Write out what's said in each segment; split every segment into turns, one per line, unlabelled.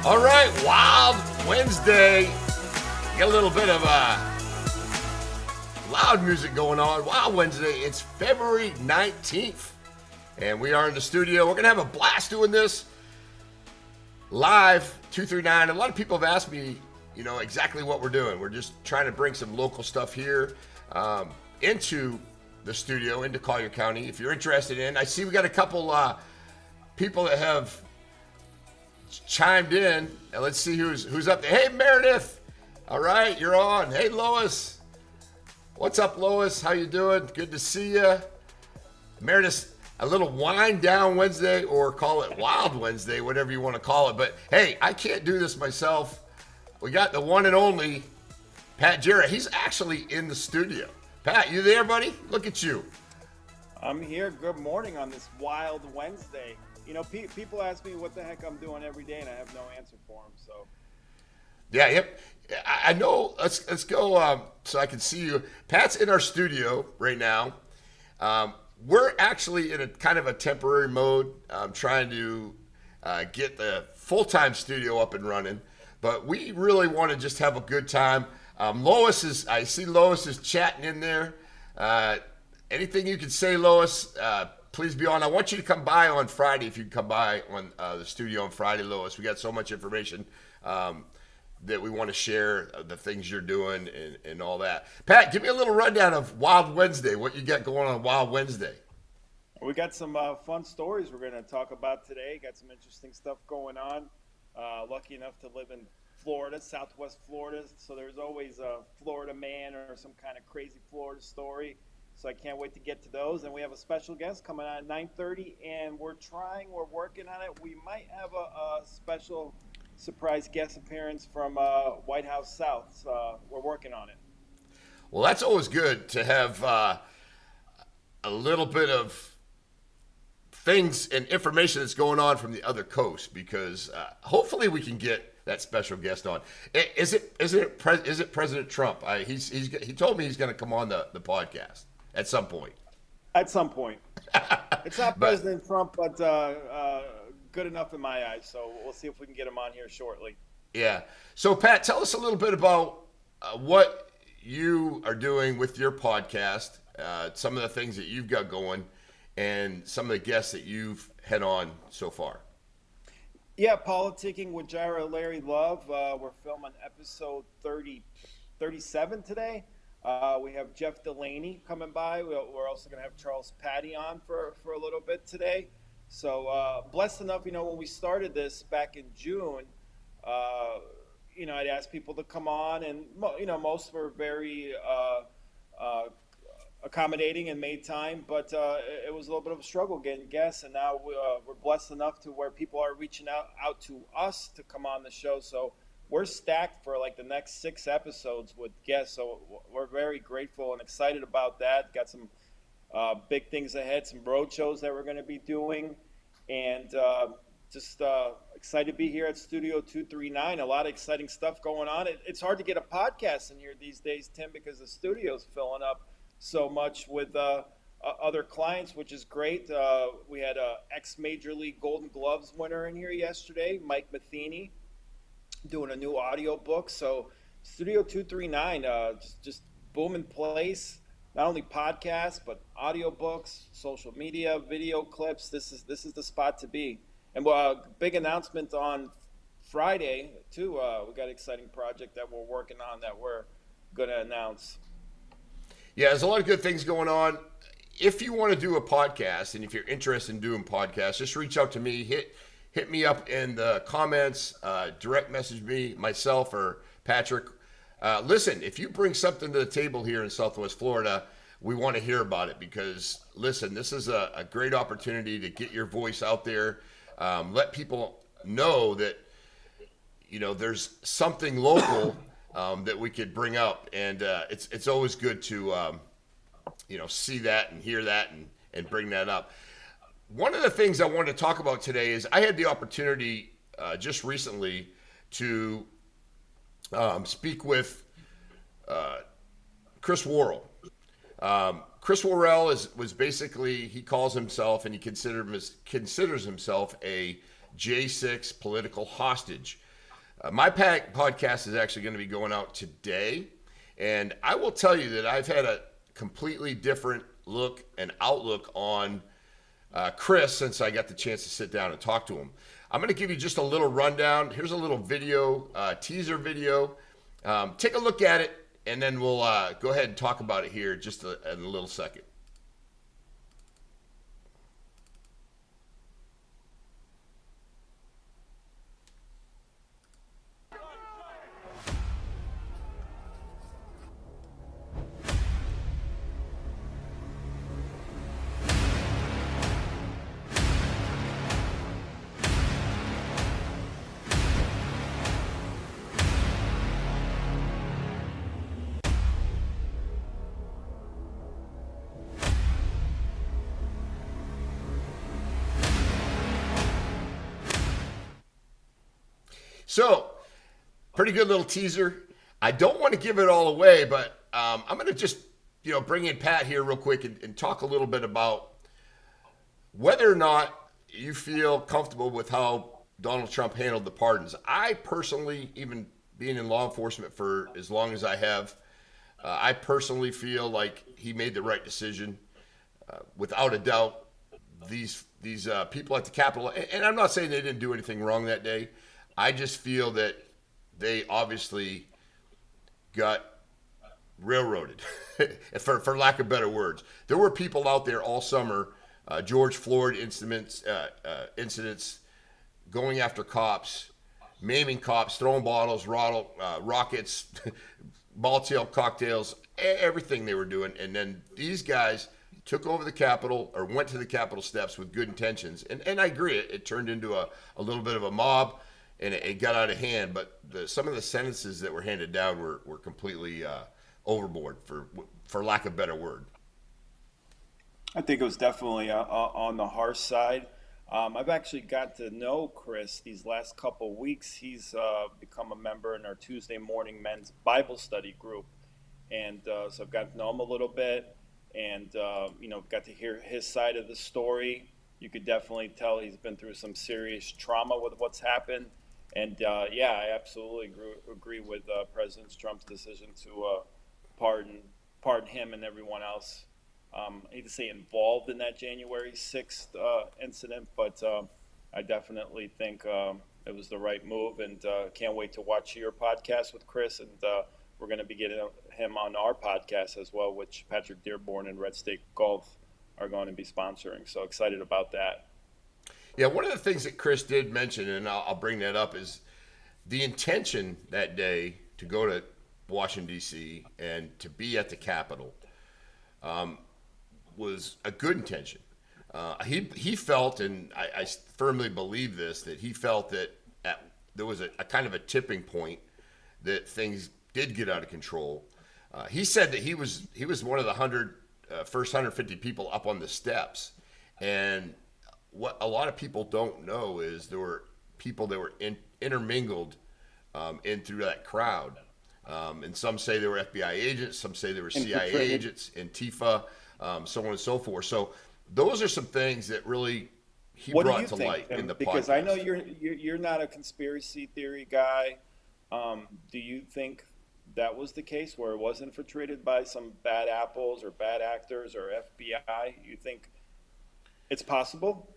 All right, Wild Wednesday. Got a little bit of loud music going on. Wild Wednesday. It's February 19th, and we are in the studio. We're going to have a blast doing this live, 239. A lot of people have asked me, exactly what we're doing. We're just trying to bring some local stuff here into the studio, into Collier County. If you're interested in, I see we got a couple people that have chimed in, and let's see who's up there. Hey, Meredith. All right, you're on. Hey, Lois. What's up, Lois? How you doing? Good to see you. Meredith, a little wind down Wednesday, or call it Wild Wednesday, whatever you want to call it. But hey, I can't do this myself. We got the one and only Pat Jarrett. He's actually in the studio. Pat, you there, buddy? Look at you.
I'm here. Good morning on this Wild Wednesday. People ask me what the heck I'm doing every day, and I have no answer for them. So,
yeah, yep. I know. Let's go so I can see you. Pat's in our studio right now. We're actually in a kind of a temporary mode, trying to get the full-time studio up and running. But we really want to just have a good time. I see Lois is chatting in there. Anything you can say, Lois? Please be on. I want you to come by on Friday. If you can come by on the studio on Friday, Lois. We got so much information that we want to share, the things you're doing and all that. Pat, give me a little rundown of Wild Wednesday. What you got going on Wild Wednesday?
We got some fun stories we're going to talk about today. Got some interesting stuff going on. Lucky enough to live in Florida, Southwest Florida. So there's always a Florida man or some kind of crazy Florida story. So I can't wait to get to those. And we have a special guest coming on at 9:30, and we're working on it. We might have a special surprise guest appearance from White House South. So we're working on it.
Well, that's always good to have a little bit of things and information that's going on from the other coast, because hopefully we can get that special guest on. Is it President Trump? He told me he's going to come on the podcast at some point.
At some point. It's not President Trump, but good enough in my eyes. So we'll see if we can get him on here shortly.
Yeah. So, Pat, tell us a little bit about what you are doing with your podcast, some of the things that you've got going, and some of the guests that you've had on so far.
Yeah, Politicking with Jaira Larry Love. We're filming episode 37 today. We have Jeff Delaney coming by. We're also going to have Charles Patty on for a little bit today. So blessed enough, when we started this back in June, I'd ask people to come on, and most were very accommodating and made time, but it was a little bit of a struggle getting guests, and now we're blessed enough to where people are reaching out to us to come on the show. So we're stacked for like the next 6 episodes with guests, so we're very grateful and excited about that. Got some big things ahead, some road shows that we're going to be doing, and just excited to be here at Studio 239. A lot of exciting stuff going on. It's hard to get a podcast in here these days, Tim, because the studio's filling up so much with other clients, which is great. We had a ex-Major League Golden Gloves winner in here yesterday, Mike Matheny, doing a new audio book. So Studio 239, just booming place. Not only podcasts, but audio books, social media, video clips. This is the spot to be. And big announcement on Friday too. We got an exciting project that we're working on that we're going to announce.
Yeah, there's a lot of good things going on. If you want to do a podcast, and if you're interested in doing podcasts, just reach out to me. Hit me up in the comments. Direct message me, myself or Patrick. Listen, if you bring something to the table here in Southwest Florida, we want to hear about it, because, listen, this is a great opportunity to get your voice out there. Let people know that, there's something local that we could bring up, and it's always good to see that and hear that and bring that up. One of the things I wanted to talk about today is I had the opportunity just recently to speak with Chris Worrell. Chris Worrell was basically, he calls himself, and he considers himself a J6 political hostage. My podcast is actually going to be going out today, and I will tell you that I've had a completely different look and outlook on Chris since I got the chance to sit down and talk to him. I'm going to give you just a little rundown. Here's a little video, teaser video. Take a look at it, and then we'll go ahead and talk about it here just in a little second. So, pretty good little teaser. I don't want to give it all away, but I'm going to just, bring in Pat here real quick and talk a little bit about whether or not you feel comfortable with how Donald Trump handled the pardons. I personally, even being in law enforcement for as long as I have, I personally feel like he made the right decision. Without a doubt, these people at the Capitol, and I'm not saying they didn't do anything wrong that day. I just feel that they obviously got railroaded, for lack of better words. There were people out there all summer, George Floyd incidents, going after cops, maiming cops, throwing bottles, rockets, Molotov cocktails, everything they were doing. And then these guys took over the Capitol or went to the Capitol steps with good intentions. And I agree, it turned into a little bit of a mob. And it got out of hand, but some of the sentences that were handed down were completely overboard, for lack of a better word.
I think it was definitely on the harsh side. I've actually got to know Chris these last couple of weeks. He's become a member in our Tuesday morning men's Bible study group, and so I've got to know him a little bit, and got to hear his side of the story. You could definitely tell he's been through some serious trauma with what's happened. And I absolutely agree with President Trump's decision to pardon him and everyone else. I hate to say involved in that January 6th incident, but I definitely think it was the right move, and can't wait to watch your podcast with Chris. And we're going to be getting him on our podcast as well, which Patrick Dearborn and Red State Golf are going to be sponsoring. So excited about that.
Yeah, one of the things that Chris did mention, and I'll bring that up, is the intention that day to go to Washington, D.C. and to be at the Capitol was a good intention. He felt, and I firmly believe this, that he felt that there was a kind of a tipping point that things did get out of control. He said that he was one of the first 150 people up on the steps, and what a lot of people don't know is there were people that were intermingled in through that crowd. And some say they were FBI agents, some say they were CIA agents, Antifa, so on and so forth. So those are some things that really he brought to light in the podcast.
Because I know you're not a conspiracy theory guy. Do you think that was the case where it was infiltrated by some bad apples or bad actors or FBI? You think it's possible?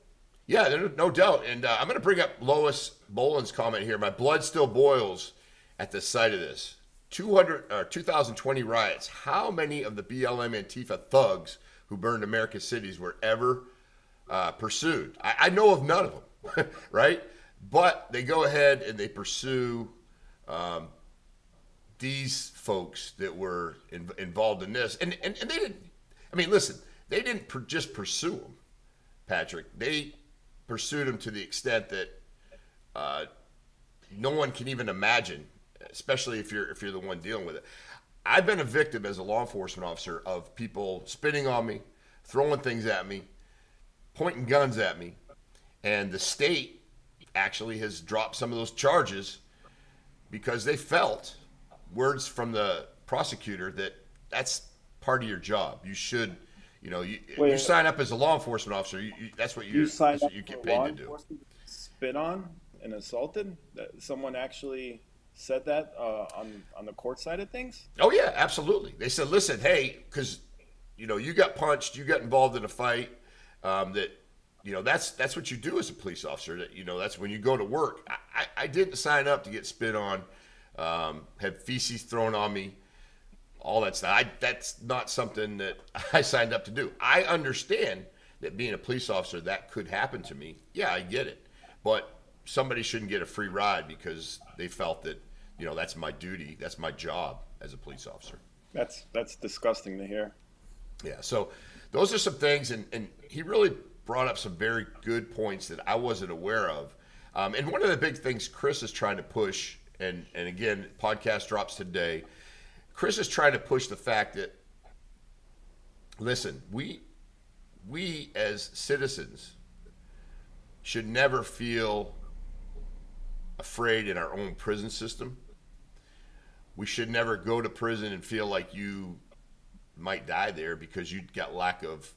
Yeah, no doubt. And I'm going to bring up Lois Boland's comment here. My blood still boils at the sight of this. 2020 riots. How many of the BLM Antifa thugs who burned America's cities were ever pursued? I know of none of them, right? But they go ahead and they pursue these folks that were involved in this. And they didn't, listen, they didn't just pursue them, Patrick. They pursued him to the extent that no one can even imagine, especially if you're the one dealing with it. I've been a victim as a law enforcement officer of people spitting on me, throwing things at me, pointing guns at me, and the state actually has dropped some of those charges because they felt words from the prosecutor that that's part of your job. You should, you sign up as a law enforcement officer. That's what you
sign
that's what
up
you get
for
paid
law
to do.
enforcement to spit on? and assaulted? That someone actually said that on the court side of things?
Oh yeah, absolutely. They said, listen, hey, because you got punched, you got involved in a fight. That that's what you do as a police officer. That that's when you go to work. I didn't sign up to get spit on, have feces thrown on me, all that stuff. That's not something that I signed up to do. I understand that being a police officer, that could happen to me. Yeah, I get it, but somebody shouldn't get a free ride because they felt that that's my duty, that's my job as a police officer.
That's disgusting to hear.
Yeah, so those are some things, and he really brought up some very good points that I wasn't aware of. And one of the big things Chris is trying to push, and again, podcast drops today. Chris is trying to push the fact that, listen, we as citizens should never feel afraid in our own prison system. We should never go to prison and feel like you might die there because you got lack of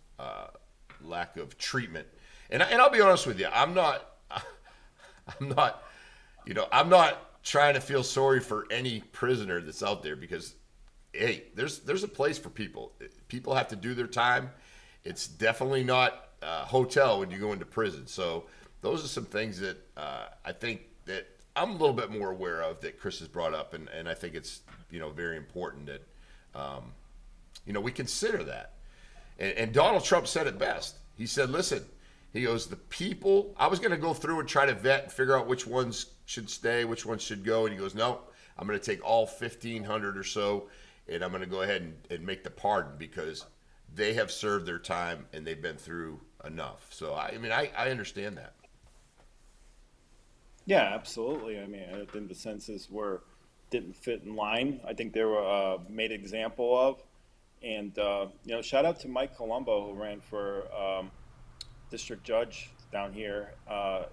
treatment. And I'll be honest with you, I'm not trying to feel sorry for any prisoner that's out there because, hey, there's a place for people. People have to do their time. It's definitely not a hotel when you go into prison. So those are some things that I think that I'm a little bit more aware of that Chris has brought up, and I think it's very important that we consider that. And Donald Trump said it best. He said, listen, he goes, the people, I was going to go through and try to vet and figure out which ones should stay, which ones should go. And he goes, no, I'm going to take all 1,500 or so, and I'm going to go ahead and make the pardon because they have served their time and they've been through enough. So, I understand that.
Yeah, absolutely. I mean, I think the census didn't fit in line. I think they were made example of. And, shout out to Mike Colombo, who ran for district judge down here.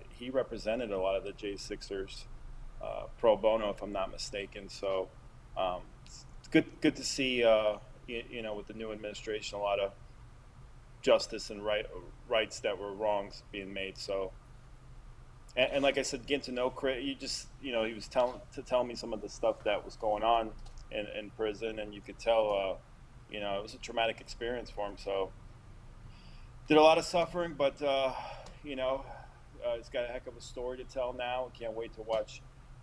He represented a lot of the J6ers pro bono, if I'm not mistaken. So it's good to see, with the new administration, a lot of justice and rights that were wrongs being made. So, and like I said, getting to know Chris, he was telling me some of the stuff that was going on in prison, and you could tell, it was a traumatic experience for him. So did a lot of suffering, but he's got a heck of a story to tell now. Can't wait to watch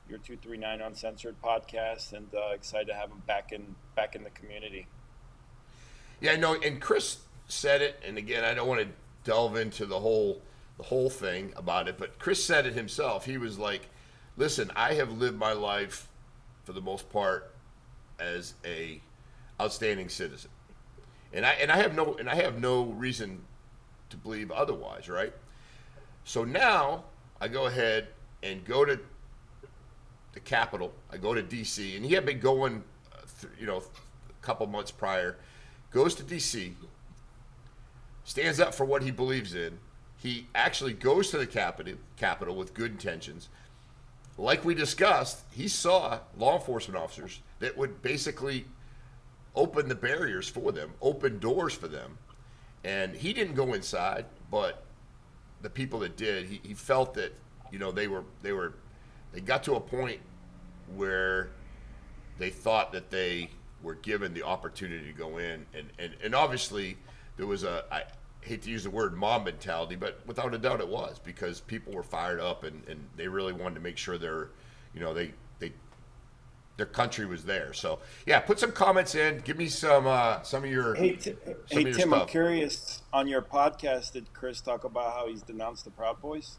your 239 Uncensored podcast, and excited to have him back in the community.
Yeah, no, and Chris said it, and again, I don't want to delve into the whole thing about it, but Chris said it himself. He was like, listen, I have lived my life for the most part as a outstanding citizen, and I have no reason to believe otherwise, right? So now I go ahead and go to the Capitol. I go to D.C., and he had been going, a couple months prior. Goes to D.C., stands up for what he believes in. He actually goes to the Capitol with good intentions. Like we discussed, he saw law enforcement officers that would basically open the barriers for them, open doors for them. And he didn't go inside, but the people that did, he felt that, they got to a point where they thought that they were given the opportunity to go in. And obviously there was I hate to use the word mob mentality, but without a doubt it was, because people were fired up and they really wanted to make sure their country was there. So yeah, put some comments in. Give me some of your
Tim,
stuff.
I'm curious, on your podcast, did Chris talk about how he's denounced the Proud Boys?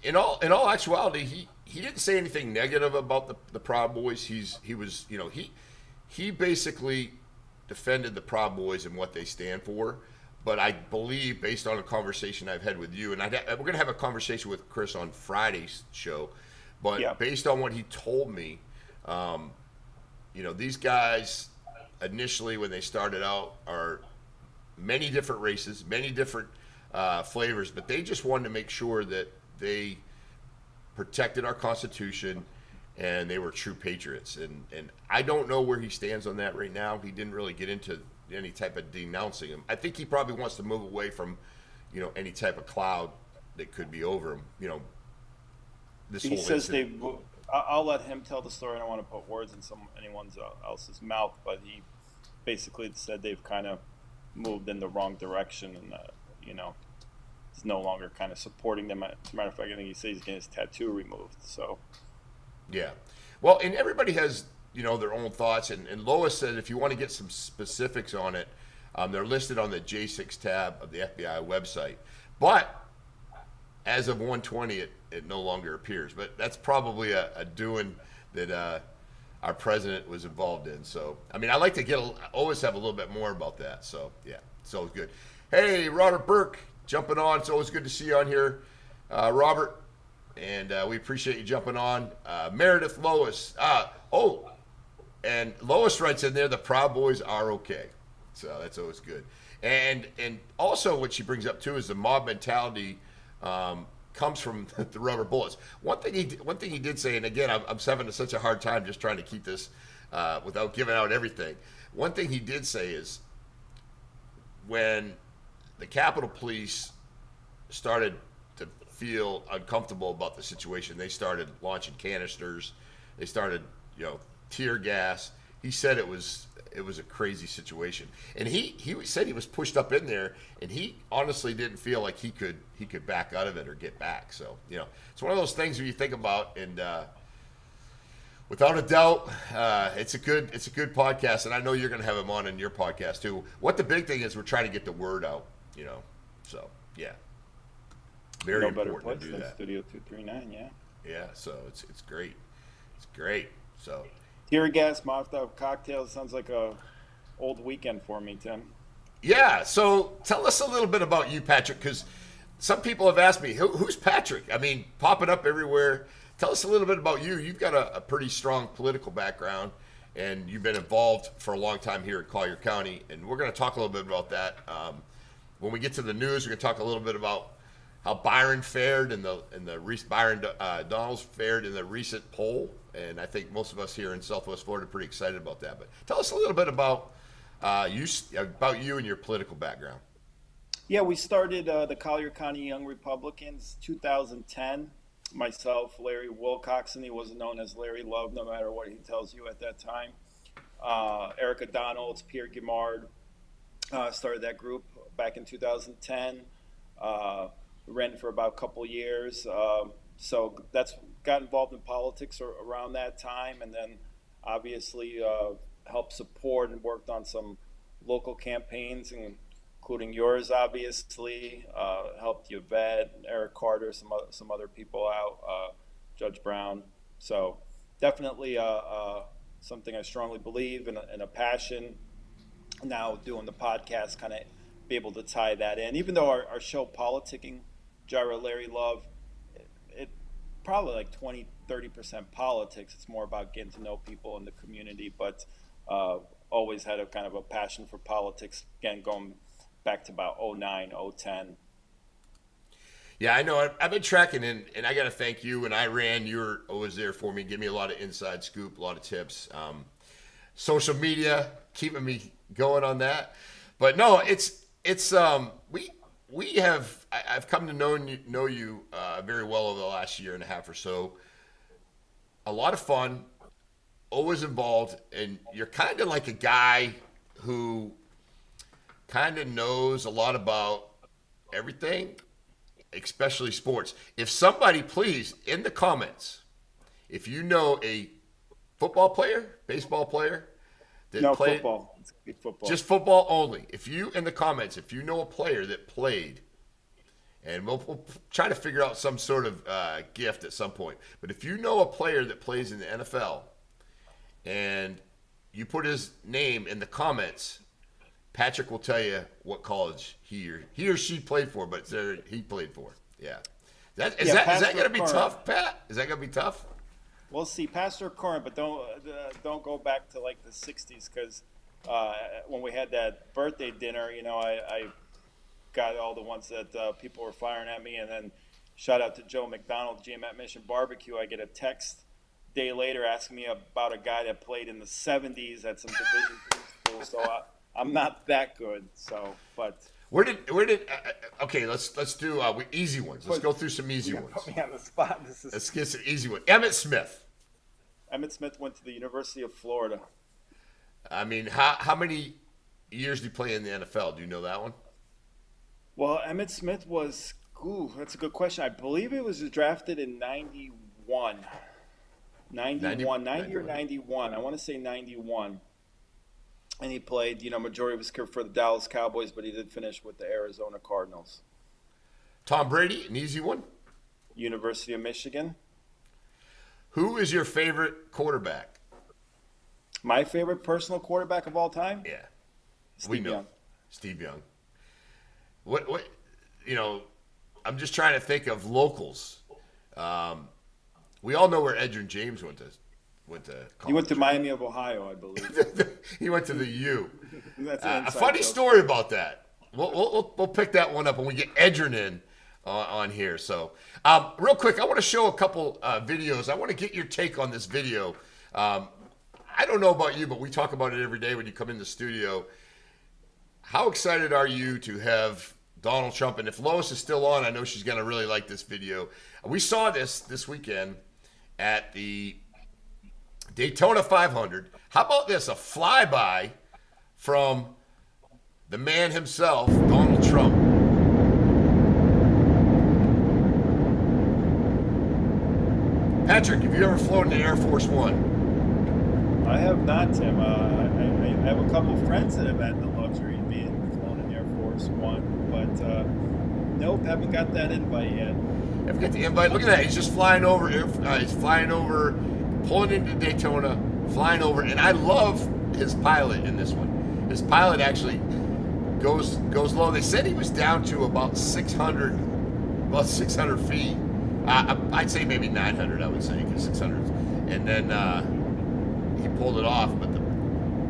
In all actuality, he didn't say anything negative about the Proud Boys. He basically defended the Proud Boys and what they stand for. But I believe, based on a conversation I've had with you, and we're going to have a conversation with Chris on Friday's show, but yeah, based on what he told me, these guys initially when they started out are many different races, many different flavors, but they just wanted to make sure that they protected our Constitution and they were true patriots. And I don't know where he stands on that right now. He didn't really get into any type of denouncing him. I think he probably wants to move away from, any type of cloud that could be over him. This
He
whole
says
incident.
I'll let him tell the story. I don't want to put words in anyone else's mouth, but he basically said they've kind of moved in the wrong direction, and he's no longer kind of supporting them. As a matter of fact, I think he says he's getting his tattoo removed. So
Yeah. Well, and everybody has, their own thoughts. And Lois said if you want to get some specifics on it, they're listed on the J6 tab of the FBI website. But as of 120, it no longer appears. But that's probably a doing that our president was involved in. So, I mean, I like to always have a little bit more about that. So, yeah, it's always good. Hey, Robert Burke, jumping on. It's always good to see you on here, Robert. And we appreciate you jumping on. Meredith Lois. And Lois writes in there, the Proud Boys are okay. So that's always good. And also what she brings up, too, is the mob mentality comes from the rubber bullets. One thing he did say, and again, I'm having such a hard time just trying to keep this without giving out everything. One thing he did say is when the Capitol Police started to feel uncomfortable about the situation, they started launching canisters. They started, tear gas. He said it was a crazy situation, and he said he was pushed up in there, and he honestly didn't feel like he could back out of it or get back. So it's one of those things where you think about, and without a doubt, it's a good podcast, and I know you're going to have him on in your podcast too. What the big thing is, we're trying to get the word out, So yeah, very
no
important
better place
to do
than
that.
Studio 239, yeah.
Yeah, so it's great. It's great. So.
Tear gas, Molotov cocktails. Sounds like a old weekend for me, Tim.
Yeah. So tell us a little bit about you, Patrick, because some people have asked me, who's Patrick? I mean, popping up everywhere. Tell us a little bit about you. You've got a pretty strong political background, and you've been involved for a long time here in Collier County, and we're going to talk a little bit about that. When we get to the news, we're going to talk a little bit about how Byron fared Byron Donalds fared in the recent poll. And I think most of us here in Southwest Florida are pretty excited about that. But tell us a little bit about you and your political background.
Yeah, we started the Collier County Young Republicans 2010. Myself, Larry Wilcoxon, he wasn't known as Larry Love, no matter what he tells you at that time. Erica Donalds, Pierre Guimard started that group back in 2010. Ran for about a couple years. So that's got involved in politics around that time, and then obviously helped support and worked on some local campaigns, including yours, obviously. Helped Yvette, Eric Carter, some other people out, Judge Brown. So definitely something I strongly believe in, a passion. Now doing the podcast, kind of be able to tie that in. Even though our show, Politicking, Gyra Larry Love, it probably like 20-30% politics. It's more about getting to know people in the community, but always had a kind of a passion for politics, again going back to about 09, 010.
Yeah, I know. I've been tracking, and I got to thank you. And you were always there for me, give me a lot of inside scoop, a lot of tips. Social media, keeping me going on that. But no, I've come to know you very well over the last year and a half or so. A lot of fun, always involved, and you're kind of like a guy who kind of knows a lot about everything, especially sports. If somebody, please, in the comments, if you know a football player, baseball player that played
football. It's gonna be football.
Just football only. If you in the comments, if you know a player that played, and we'll try to figure out some sort of gift at some point. But if you know a player that plays in the NFL, and you put his name in the comments, Patrick will tell you what college he or she played for. But it's there he played for. Yeah. Is that going to be tough, Pat? Is that going to be tough?
We'll see. Pastor Curran, but don't go back to like the 60s, because when we had that birthday dinner, I got all the ones that people were firing at me, and then shout out to Joe McDonald, GM at Mission Barbecue. I get a text day later asking me about a guy that played in the 70s at some Division III school. So I'm not that good. So, but
Okay, let's do easy ones. Let's go through some easy ones.
Put me on the spot.
Let's get some easy one. Emmitt Smith.
Emmitt Smith went to the University of Florida.
I mean, how many years did he play in the NFL? Do you know that one?
Well, Emmitt Smith was. Ooh, that's a good question. I believe he was drafted in 91. 90 or 91. I want to say 91. And he played, majority of his career for the Dallas Cowboys, but he did finish with the Arizona Cardinals.
Tom Brady, an easy one.
University of Michigan.
Who is your favorite quarterback?
My favorite personal quarterback of all time?
Yeah.
Steve Young.
Steve Young. What I'm just trying to think of locals. We all know where Edgerrin James went to college.
He went to Miami of Ohio, I believe.
He went to the U.
That's an
A funny
joke.
story about that. We'll pick that one up when we get Edgerrin in on here. So, real quick, I want to show a couple videos. I want to get your take on this video. I don't know about you, but we talk about it every day when you come in the studio. How excited are you to have Donald Trump? And if Lois is still on, I know she's going to really like this video. We saw this weekend at the Daytona 500. How about this? A flyby from the man himself, Donald Trump. Patrick, have you ever flown in the Air Force One?
I have not, Tim. I have a couple of friends that have had the luxury of being flown in Air Force One, but nope, haven't got that invite yet.
Haven't got the invite. Look at that. He's just flying over. He's flying over, pulling into Daytona, flying over, and I love his pilot in this one. His pilot actually goes low. They said he was down to about 600 feet. I'd say maybe 900. I would say because 600, and then he pulled it off. But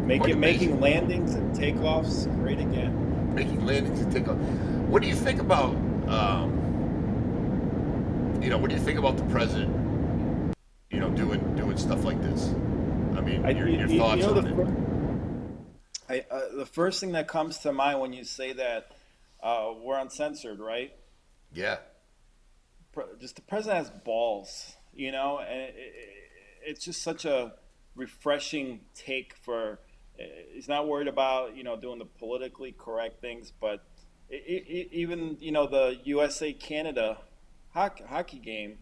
making landings and takeoffs great again.
Making landings and takeoffs. What do you think about? What do you think about the president? Doing stuff like this. I mean, your thoughts on
it. The first thing that comes to mind when you say that we're uncensored, right?
Yeah.
Just the president has balls, and it's just such a refreshing take for. He's not worried about doing the politically correct things, but even the USA Canada hockey game.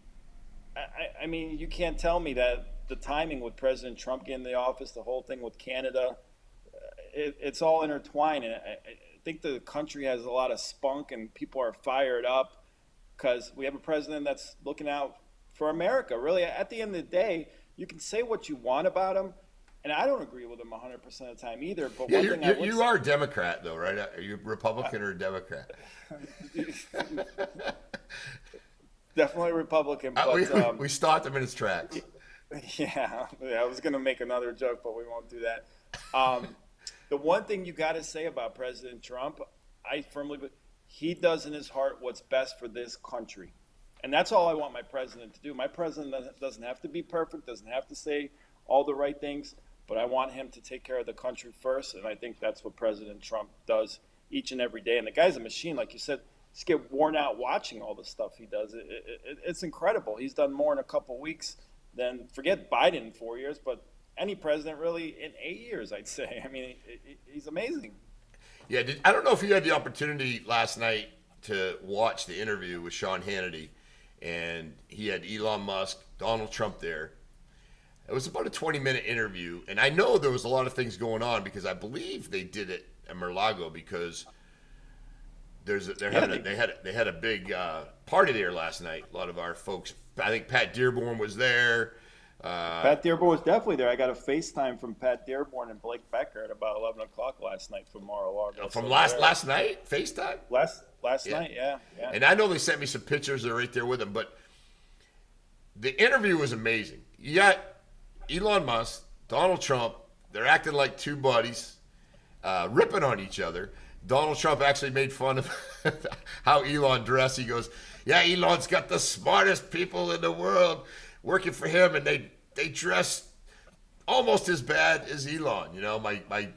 I mean, you can't tell me that the timing with President Trump getting in the office, the whole thing with Canada, it's all intertwined. And I think the country has a lot of spunk and people are fired up because we have a president that's looking out for America. Really, at the end of the day, you can say what you want about him, and I don't agree with him 100% of the time either. But
yeah, one thing you are a Democrat, though, right? Are you Republican or a Democrat?
Definitely Republican, but
we stopped him in his tracks.
Yeah, I was going to make another joke, but we won't do that. The one thing you got to say about President Trump, I firmly believe he does in his heart what's best for this country. And that's all I want my president to do. My president doesn't have to be perfect, doesn't have to say all the right things, but I want him to take care of the country first, and I think that's what President Trump does each and every day. And the guy's a machine, like you said. Just get worn out watching all the stuff he does. It's incredible. He's done more in a couple weeks than, forget Biden in 4 years, but any president really in 8 years, I'd say. I mean, he's amazing.
Yeah, I don't know if you had the opportunity last night to watch the interview with Sean Hannity, and he had Elon Musk, Donald Trump there. It was about a 20-minute interview, and I know there was a lot of things going on because I believe they did it at Mar-a-Lago because they had a big party there last night. A lot of our folks. I think Pat Dearborn was there.
Pat Dearborn was definitely there. I got a FaceTime from Pat Dearborn and Blake Becker at about 11 o'clock last night from Mar-a-Lago.
From last night, FaceTime.
Last night, yeah.
And I know they sent me some pictures. They're right there with them. But the interview was amazing. You got Elon Musk, Donald Trump. They're acting like two buddies, ripping on each other. Donald Trump actually made fun of how Elon dressed. He goes, yeah, Elon's got the smartest people in the world working for him, and they dress almost as bad as Elon. My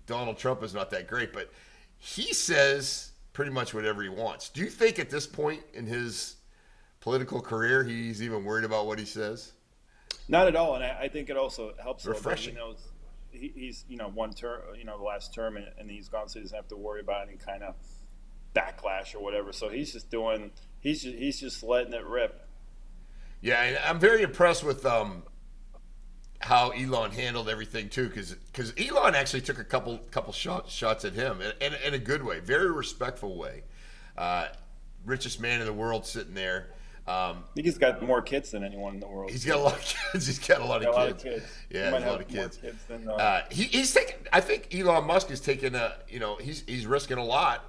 Donald Trump is not that great, but he says pretty much whatever he wants. Do you think at this point in his political career he's even worried about what he says?
Not at all, and I think it also helps a little bit.
Refreshing.
He knows he's one term, the last term, and he's gone, so he doesn't have to worry about any kind of backlash or whatever. So he's just doing, he's just letting it rip.
Yeah, and I'm very impressed with how Elon handled everything too, because Elon actually took a couple shots at him in a good way, very respectful way. Richest man in the world sitting there.
I think he's got more kids than anyone in the world.
He's got a lot of kids. He's got a lot of kids. Yeah,
he
a lot of kids.
More kids than,
he's taking. I think Elon Musk is taking he's risking a lot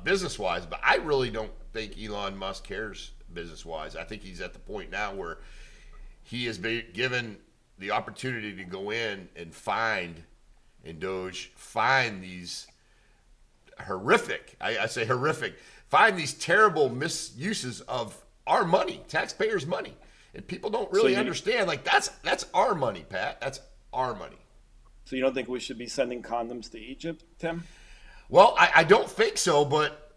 business wise, but I really don't think Elon Musk cares business wise. I think he's at the point now where he has been given the opportunity to go in and find these horrific. I say horrific. Find these terrible misuses of our money, taxpayers' money, and people don't really understand. Like that's our money, Pat. That's our money.
So you don't think we should be sending condoms to Egypt, Tim?
Well, I don't think so, but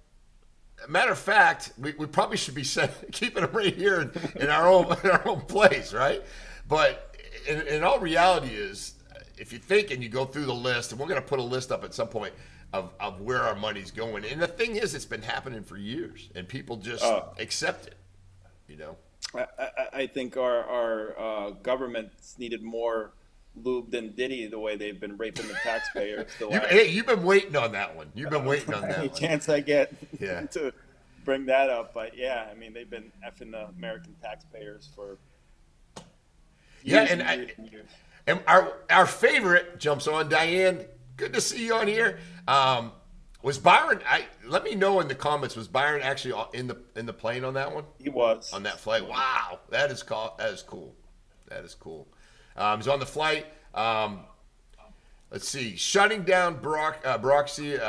matter of fact, we probably should be keeping them right here in our own place, right? But in all reality is, if you think and you go through the list, and we're going to put a list up at some point of where our money's going. And the thing is, it's been happening for years, and people just accept it.
I think our government's needed more lube than Diddy, the way they've been raping the taxpayers.
Hey, you've been waiting on that one. You've been waiting on that
Any
one.
chance I get to bring that up. But yeah, I mean, they've been effing the American taxpayers for years and years.
And our favorite jumps on. Diane, good to see you on here. Was Byron? Let me know in the comments. Was Byron actually in the plane on that one?
He was
on that flight. Wow, that is cool. That is cool. He's on the flight. Let's see, shutting down bureaucracy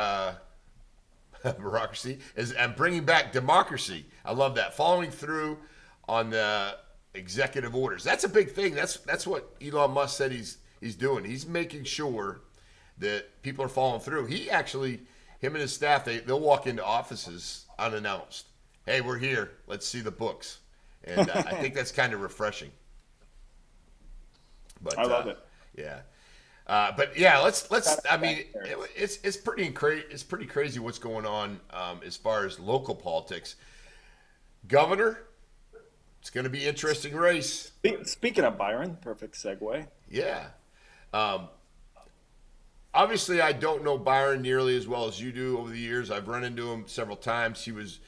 and bringing back democracy. I love that. Following through on the executive orders. That's a big thing. That's what Elon Musk said he's doing. He's making sure that people are following through. Him and his staff, they'll walk into offices unannounced. Hey, we're here. Let's see the books. And I think that's kind of refreshing. But
I love it.
Yeah. But yeah, let's. I mean, it's pretty crazy what's going on as far as local politics. Governor, it's going to be an interesting race.
Speaking of Byron, perfect segue.
Yeah. Obviously, I don't know Byron nearly as well as you do over the years. I've run into him several times. He was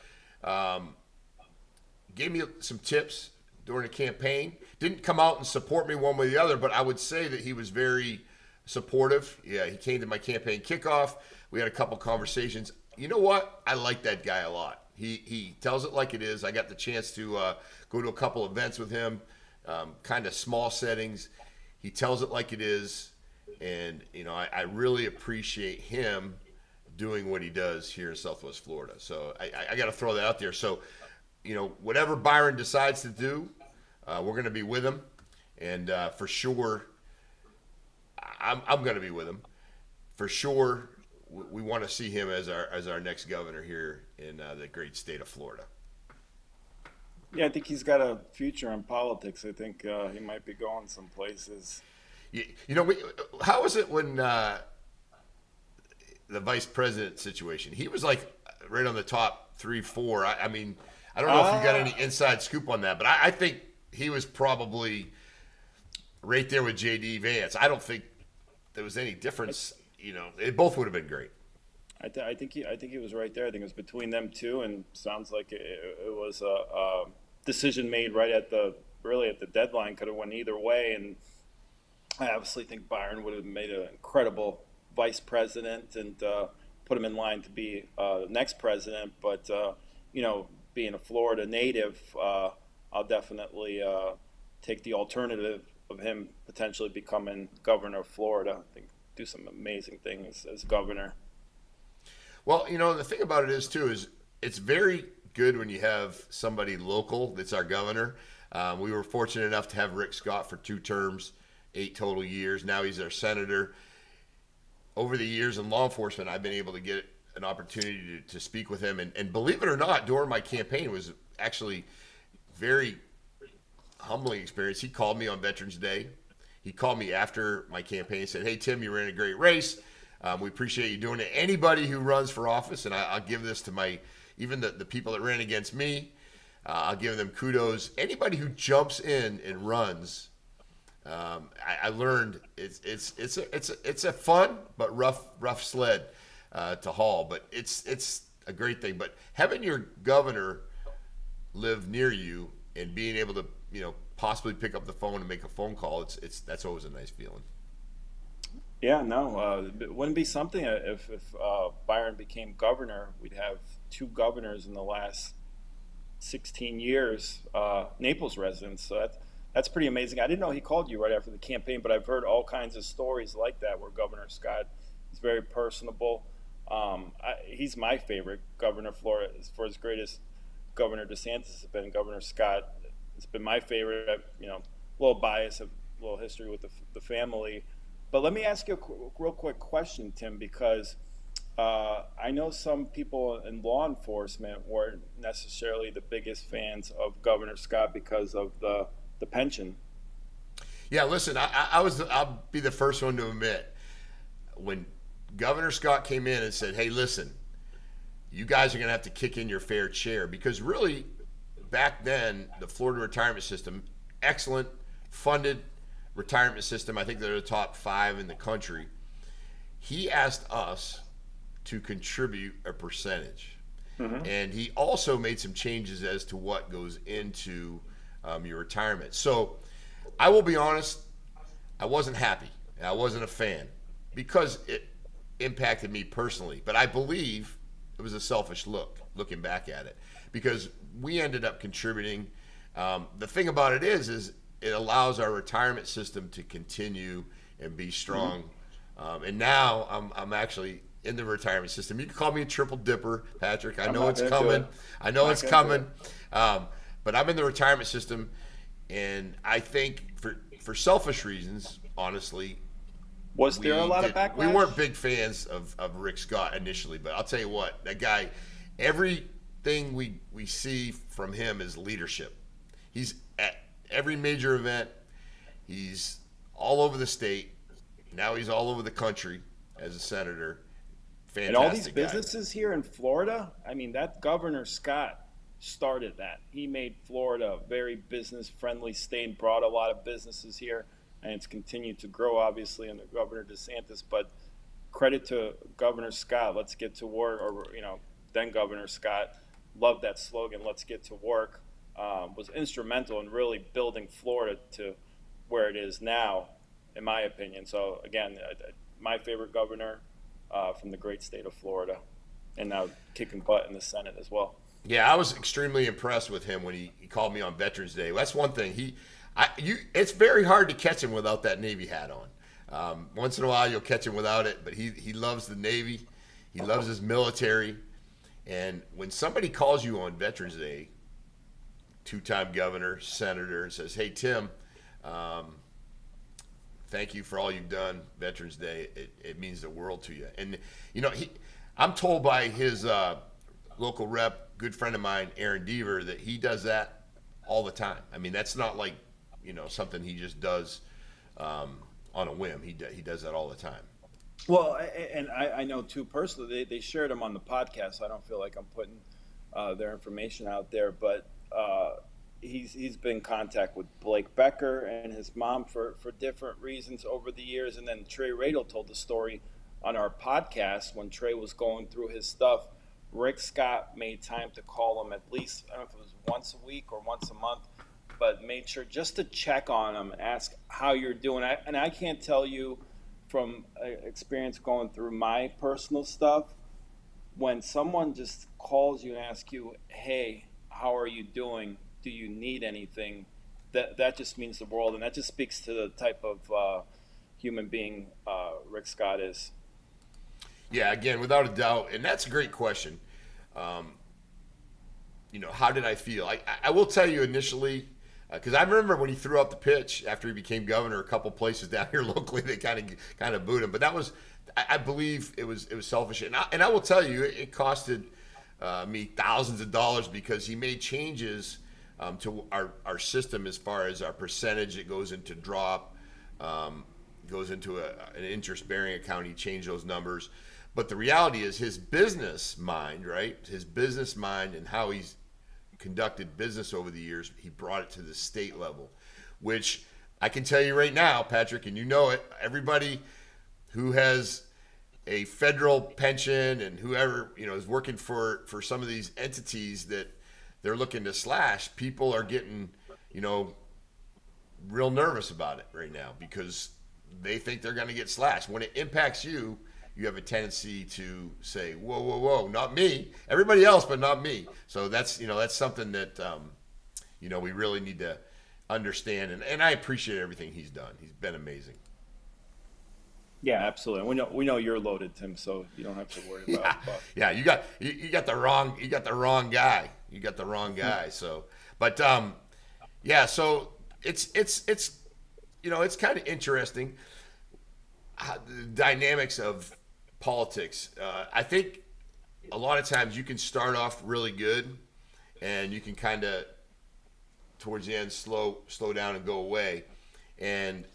gave me some tips during the campaign. Didn't come out and support me one way or the other, but I would say that he was very supportive. Yeah, he came to my campaign kickoff. We had a couple conversations. You know what? I like that guy a lot. He tells it like it is. I got the chance to go to a couple events with him, kind of small settings. He tells it like it is. And, I really appreciate him doing what he does here in Southwest Florida. So I got to throw that out there. So, whatever Byron decides to do, we're going to be with him. And for sure, I'm going to be with him. For sure, we want to see him as our next governor here in the great state of Florida.
Yeah, I think he's got a future in politics. I think he might be going some places.
How was it when the vice president situation? He was like right on the top 3, 4. I mean, I don't know if you got any inside scoop on that, but I think he was probably right there with J.D. Vance. I don't think there was any difference. They both would have been great.
I think he was right there. I think it was between them two, and sounds like it was a decision made right at the deadline. Could have went either way, and I obviously think Byron would have made an incredible vice president and put him in line to be the next president. But being a Florida native, I'll definitely take the alternative of him potentially becoming governor of Florida. I think do some amazing things as governor.
Well, the thing about it is it's very good when you have somebody local that's our governor. We were fortunate enough to have Rick Scott for 2 terms, 8 total years. Now he's our senator. Over the years in law enforcement, I've been able to get an opportunity to speak with him, and believe it or not, during my campaign was actually very humbling experience. He called me on Veterans Day. He called me after my campaign and said, "Hey Tim, you ran a great race. We appreciate you doing it." Anybody who runs for office, and I'll give this to even the people that ran against me, I'll give them kudos. Anybody who jumps in and runs, I learned it's a fun but rough sled to haul, but it's a great thing. But having your governor live near you and being able to possibly pick up the phone and make a phone call, that's always a nice feeling.
Yeah, no, it wouldn't be something if Byron became governor. We'd have two governors in the last 16 years, Naples residents. So that's pretty amazing. I didn't know he called you right after the campaign, but I've heard all kinds of stories like that where Governor Scott is very personable. He's my favorite governor of Florida. For as great as Governor DeSantis has been, Governor Scott has been my favorite. A little bias, a little history with the family. But let me ask you a real quick question, Tim, because I know some people in law enforcement weren't necessarily the biggest fans of Governor Scott because of the pension.
Yeah, listen, I'll be the first one to admit, when Governor Scott came in and said, "Hey, listen, you guys are going to have to kick in your fair share," because really, back then, the Florida retirement system, excellent, funded retirement system. I think they're the top 5 in the country. He asked us to contribute a percentage. Mm-hmm. And he also made some changes as to what goes into your retirement. So I will be honest, I wasn't happy. I wasn't a fan because it impacted me personally. But I believe it was a selfish looking back at it, because we ended up contributing. The thing about it is it allows our retirement system to continue and be strong. Mm-hmm. And now I'm actually in the retirement system. You can call me a triple dipper, Patrick. I know it's coming. I know it's coming. But I'm in the retirement system, and I think for selfish reasons, honestly,
was there a lot of backlash?
We weren't big fans of Rick Scott initially, but I'll tell you what, that guy, everything we see from him is leadership. He's at every major event. He's all over the state. Now he's all over the country as a senator. Fantastic.
And all these businesses here in Florida, I mean, that Governor Scott started that. He made Florida a very business-friendly state, brought a lot of businesses here, and it's continued to grow, obviously, under Governor DeSantis. But credit to Governor Scott, let's get to work, or, then Governor Scott, loved that slogan, let's get to work, was instrumental in really building Florida to where it is now, in my opinion. So, again, my favorite governor from the great state of Florida, and now kicking butt in the Senate as well.
Yeah, I was extremely impressed with him when he called me on Veterans Day. That's one thing. It's very hard to catch him without that Navy hat on. Once in a while, you'll catch him without it, but he loves the Navy. He loves his military. And when somebody calls you on Veterans Day, two-time governor, senator, and says, "Hey, Tim, thank you for all you've done, Veterans Day," it means the world to you. And, I'm told by his local rep, good friend of mine, Aaron Deaver, that he does that all the time. I mean, that's not like, something he just does on a whim. He does that all the time.
Well, and I know too personally, they shared him on the podcast. So I don't feel like I'm putting their information out there, but he's been in contact with Blake Becker and his mom for different reasons over the years. And then Trey Radel told the story on our podcast when Trey was going through his stuff. Rick Scott made time to call him at least, I don't know if it was once a week or once a month, but made sure just to check on him, ask how you're doing. And I can't tell you from experience going through my personal stuff, when someone just calls you and asks you, "Hey, how are you doing? Do you need anything?" That just means the world, and that just speaks to the type of human being Rick Scott is.
Yeah, again, without a doubt, and that's a great question. How did I feel? I will tell you initially, Because I remember when he threw out the pitch after he became governor, a couple places down here locally they kind of booed him. But that was, I believe, it was selfish, and I will tell you, it costed me thousands of dollars because he made changes to our system as far as our percentage that goes into drop, goes into an interest-bearing account. He changed those numbers. But the reality is his business mind, right? His business mind and how he's conducted business over the years, he brought it to the state level, which I can tell you right now, Patrick, and you know it, everybody who has a federal pension and whoever, is working for some of these entities that they're looking to slash, people are getting, real nervous about it right now because they think they're going to get slashed. When it impacts you, you have a tendency to say, whoa, whoa, whoa, not me. Everybody else, but not me. So that's something that, we really need to understand. And I appreciate everything he's done. He's been amazing.
Yeah, absolutely. We know you're loaded, Tim, so you don't have to worry about.
Yeah, you got the wrong guy. You got the wrong guy. So, but so it's it's kind of interesting the dynamics of politics. I think a lot of times you can start off really good, and you can kind of towards the end slow down and go away. And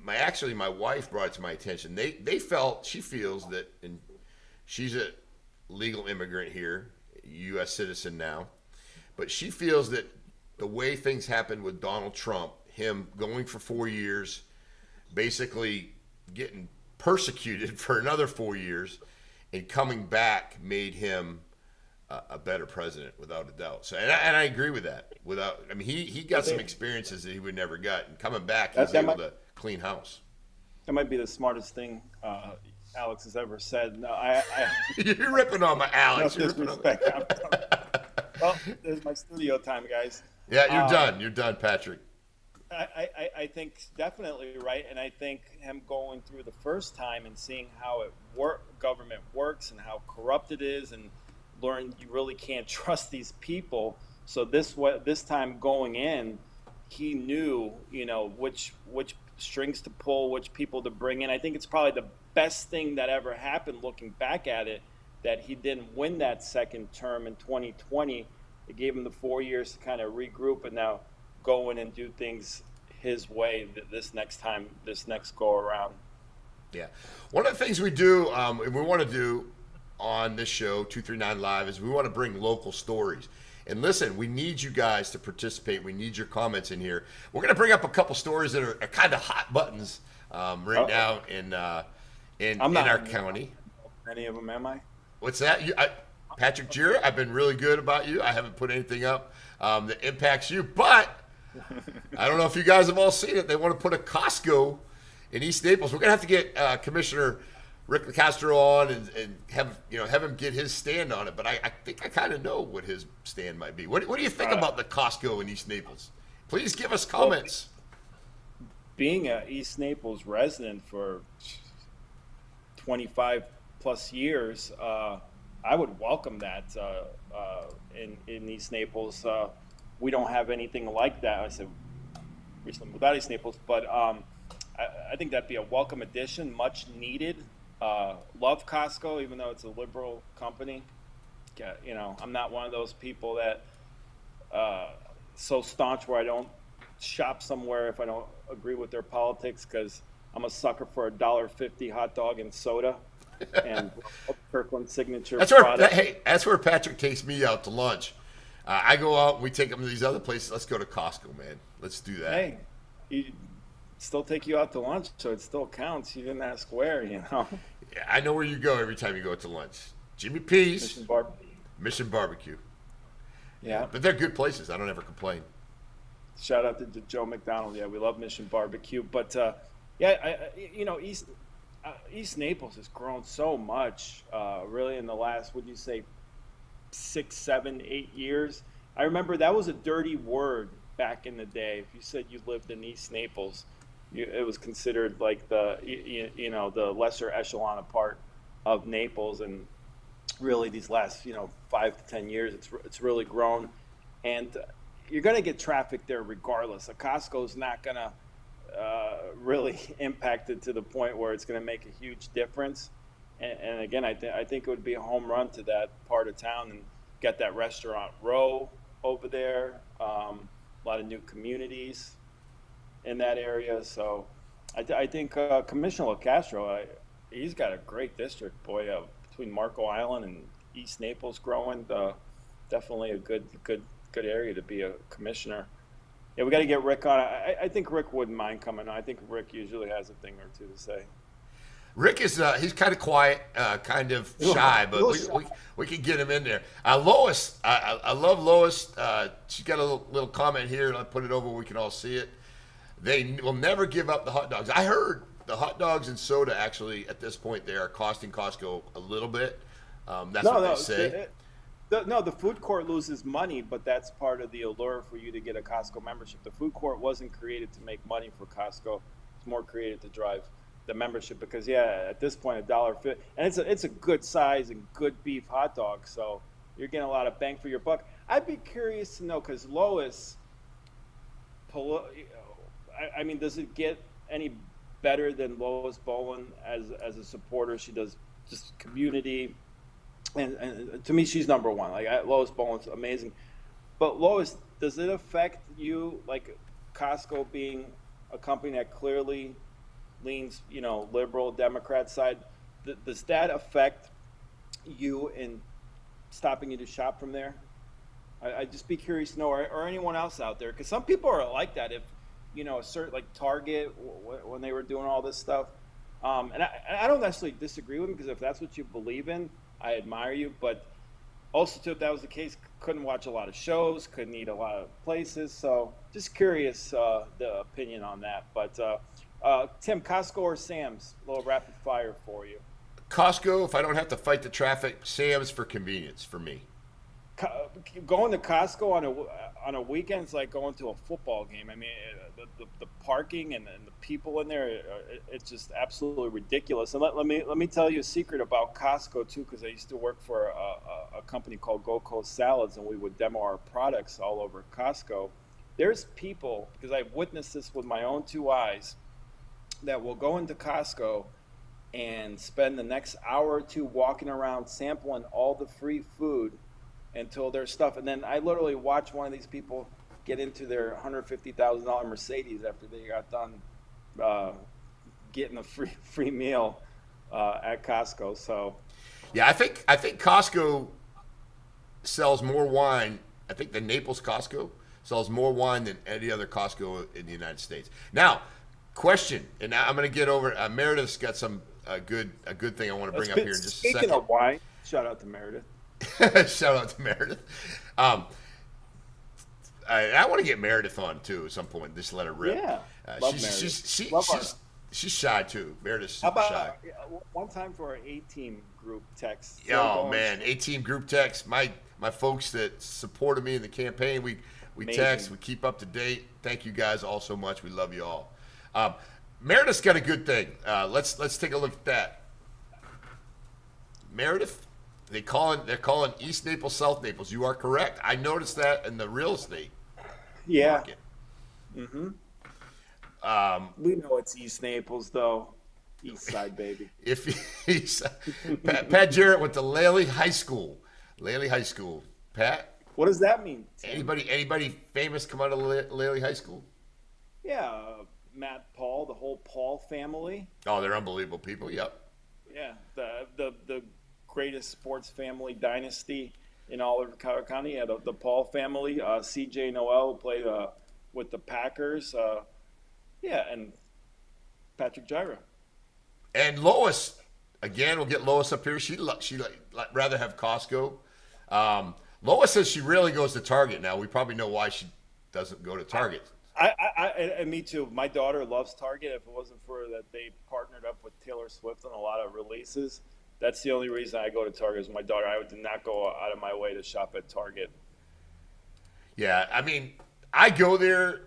my wife brought it to my attention. She feels that, and she's a legal immigrant here, U.S. citizen now, but she feels that the way things happened with Donald Trump, him going for 4 years, basically getting persecuted for another 4 years, and coming back made him a better president without a doubt. So, and I agree with that. He got some experiences that he would never got, and coming back, he's able to clean house.
That might be the smartest thing Alex has ever said. No,
You're ripping on my Alex.
No disrespect. Well, there's my studio time, guys.
Yeah, you're done. You're done, Patrick.
I think definitely right, and I think him going through the first time and seeing how government works and how corrupt it is, and learn you really can't trust these people. So this time going in, he knew which strings to pull, which people to bring in. I think it's probably the best thing that ever happened, looking back at it, that he didn't win that second term in 2020. It gave him the 4 years to kind of regroup and now go in and do things his way this next go around.
Yeah. One of the things we do, and we want to do on this show, 239 Live, is we want to bring local stories. And listen, we need you guys to participate. We need your comments in here. We're going to bring up a couple stories that are kind of hot buttons right now in our county.
Any of them, am I?
What's that? Patrick Gira, I've been really good about you. I haven't put anything up that impacts you, but I don't know if you guys have all seen it. They want to put a Costco in East Naples. We're going to have to get Commissioner Rick Castro on and have him get his stand on it. But I think I kind of know what his stand might be. What do you think about the Costco in East Naples? Please give us comments.
Well, being a East Naples resident for 25 plus years, I would welcome that in East Naples. We don't have anything like that. I said recently without East Naples, but I think that'd be a welcome addition, much needed. Love Costco, even though it's a liberal company. I'm not one of those people that so staunch where I don't shop somewhere if I don't agree with their politics, because I'm a sucker for $1.50 hot dog and soda and Kirkland signature product.
That's where Patrick takes me out to lunch. I go out, we take him to these other places. Let's go to Costco, man. Let's do that.
Hey, he still take you out to lunch, so it still counts. You didn't ask where,
Yeah, I know where you go every time you go to lunch. Jimmy P's, Mission Barbecue.
Yeah.
But they're good places. I don't ever complain.
Shout out to Joe McDonald. Yeah, we love Mission Barbecue. But, East Naples has grown so much, really, in the last, would you say, 6, 7, 8 years? I remember that was a dirty word back in the day. If you said you lived in East Naples, it was considered like the lesser echelon part of Naples. And really, these last 5 to 10 years, it's really grown. And you're going to get traffic there regardless. A Costco's not going to really impact it to the point where it's going to make a huge difference. And again, I think it would be a home run to that part of town and get that restaurant row over there. A lot of new communities in that area. So I think Commissioner Castro, he's got a great district, boy, between Marco Island and East Naples growing. Definitely a good area to be a commissioner. Yeah, we got to get Rick on. I think Rick wouldn't mind coming on. I think Rick usually has a thing or two to say.
Rick is he's kind of quiet, kind of shy, but we can get him in there. Lois, I love Lois. She's got a little comment here, and I'll put it over where we can all see it. They will never give up the hot dogs. I heard the hot dogs and soda actually at this point they are costing Costco a little bit. That's what they say.
The food court loses money, but that's part of the allure for you to get a Costco membership. The food court wasn't created to make money for Costco. It's more created to drive the membership because, at this point, $1.50, and it's a good size and good beef hot dog, so you're getting a lot of bang for your buck. I'd be curious to know because Lois, I mean, does it get any better than Lois Bowen as a supporter? She does just community. And to me, she's number one. Lois Bowen's amazing. But Lois, does it affect you, like Costco being a company that clearly leans, liberal Democrat side? Does that affect you in stopping you to shop from there? I'd just be curious to know, or anyone else out there, because some people are like that. If a certain like Target when they were doing all this stuff, and I don't necessarily disagree with them because if that's what you believe in. I admire you, but also too, if that was the case, couldn't watch a lot of shows, couldn't eat a lot of places. So just curious the opinion on that. But Tim, Costco or Sam's? A little rapid fire for you.
Costco, if I don't have to fight the traffic. Sam's for convenience for me.
Going to Costco on a weekend is like going to a football game. I mean, the parking and the people in there, it's just absolutely ridiculous. And let me tell you a secret about Costco too, because I used to work for a company called Gold Coast Salads, and we would demo our products all over Costco. There's people, because I've witnessed this with my own two eyes, that will go into Costco and spend the next hour or two walking around sampling all the free food until their stuff. And then I literally watched one of these people get into their $150,000 Mercedes after they got done getting a free meal at Costco. So,
yeah, I think Costco sells more wine. I think the Naples Costco sells more wine than any other Costco in the United States. Now, question, and I'm going to get over. Meredith's got a good thing I want to bring up here in just a second.
Speaking of wine, shout out to Meredith.
Shout out to Meredith. I want to get Meredith on too at some point. Just let her rip.
Yeah,
she's shy too. Meredith's super
How about
shy.
One time for our A-team group text?
Oh man, A-team group text. My folks that supported me in the campaign. We text. We keep up to date. Thank you guys all so much. We love you all. Meredith's got a good thing. Let's take a look at that. Meredith. They're calling East Naples South Naples. You are correct. I noticed that in the real estate market.
Mm-hmm. We know it's East Naples though. East side, baby.
If he's Pat Jarrett went to Laley High School. Pat.
What does that mean, Tim?
Anybody famous come out of Laley High School?
Yeah, Matt Paul, the whole Paul family.
Oh, they're unbelievable people. Yep.
Yeah, the greatest sports family dynasty in all of Colorado County. Yeah, the Paul family. C.J. Noel played with the Packers. And Patrick Gyra.
And Lois, again, we'll get Lois up here. She'd rather have Costco. Lois says she really goes to Target now. We probably know why she doesn't go to Target.
And me too. My daughter loves Target. If it wasn't for that, they partnered up with Taylor Swift on a lot of releases. That's the only reason I go to Target is my daughter. I did not go out of my way to shop at Target.
Yeah, I mean, I go there,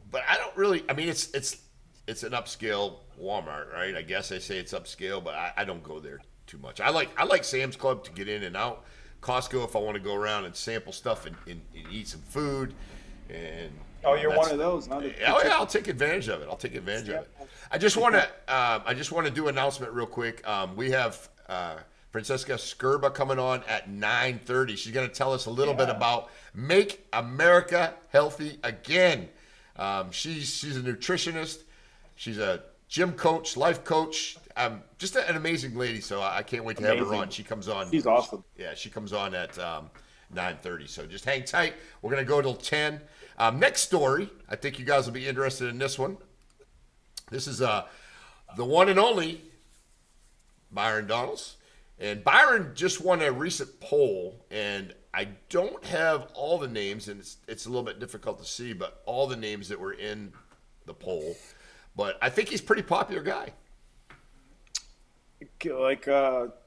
but I don't really. I mean, it's an upscale Walmart, right? I guess they say it's upscale, but I don't go there too much. I like Sam's Club to get in and out, Costco if I want to go around and sample stuff and eat some food. And
Oh, you're one of those. Now
oh yeah, I'll take advantage of it. I'll take advantage of it. I just want to do an announcement real quick. We have Francesca Scerbo coming on at 9:30. She's going to tell us a little bit about Make America Healthy Again. She's a nutritionist. She's a gym coach, life coach. Just an amazing lady. So I can't wait to have her on. She comes on.
She's awesome.
Yeah, she comes on at 9:30. So just hang tight. We're going to go till 10. Next story. I think you guys will be interested in this one. This is the one and only Byron Donalds. And Byron just won a recent poll, and I don't have all the names, and it's a little bit difficult to see, but all the names that were in the poll. But I think he's a pretty popular guy.
Like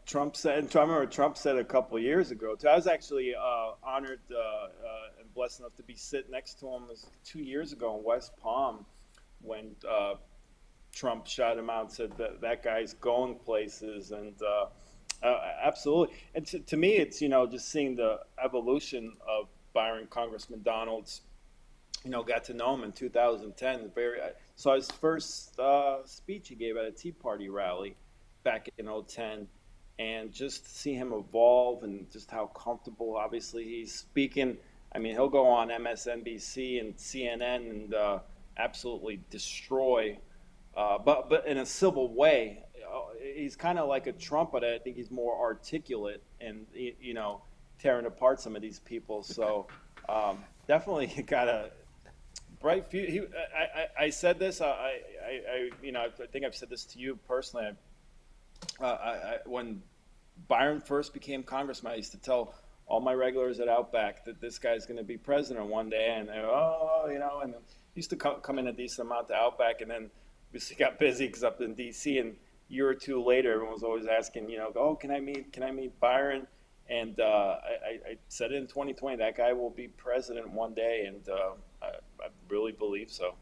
Trump said, and I remember Trump said a couple of years ago too. I was actually honored and blessed enough to be sitting next to him 2 years ago in West Palm when Trump shot him out and said that guy's going places, and absolutely. And to me, it's just seeing the evolution of Byron, Congressman Donalds. Got to know him in 2010. Saw his first speech he gave at a Tea Party rally back in 2010, and just to see him evolve and just how comfortable, obviously, he's speaking. I mean, he'll go on MSNBC and CNN and absolutely destroy, but in a civil way. He's kind of like a Trump, but I think he's more articulate and, tearing apart some of these people. So definitely got a bright future. I said this, I think I've said this to you personally. When Byron first became congressman, I used to tell all my regulars at Outback that this guy's going to be president one day, and they and he used to come in a decent amount to Outback, and then we got busy because up in D.C. and a year or two later, everyone was always asking, can I meet Byron? And I said in 2020 that guy will be president one day, and I really believe so.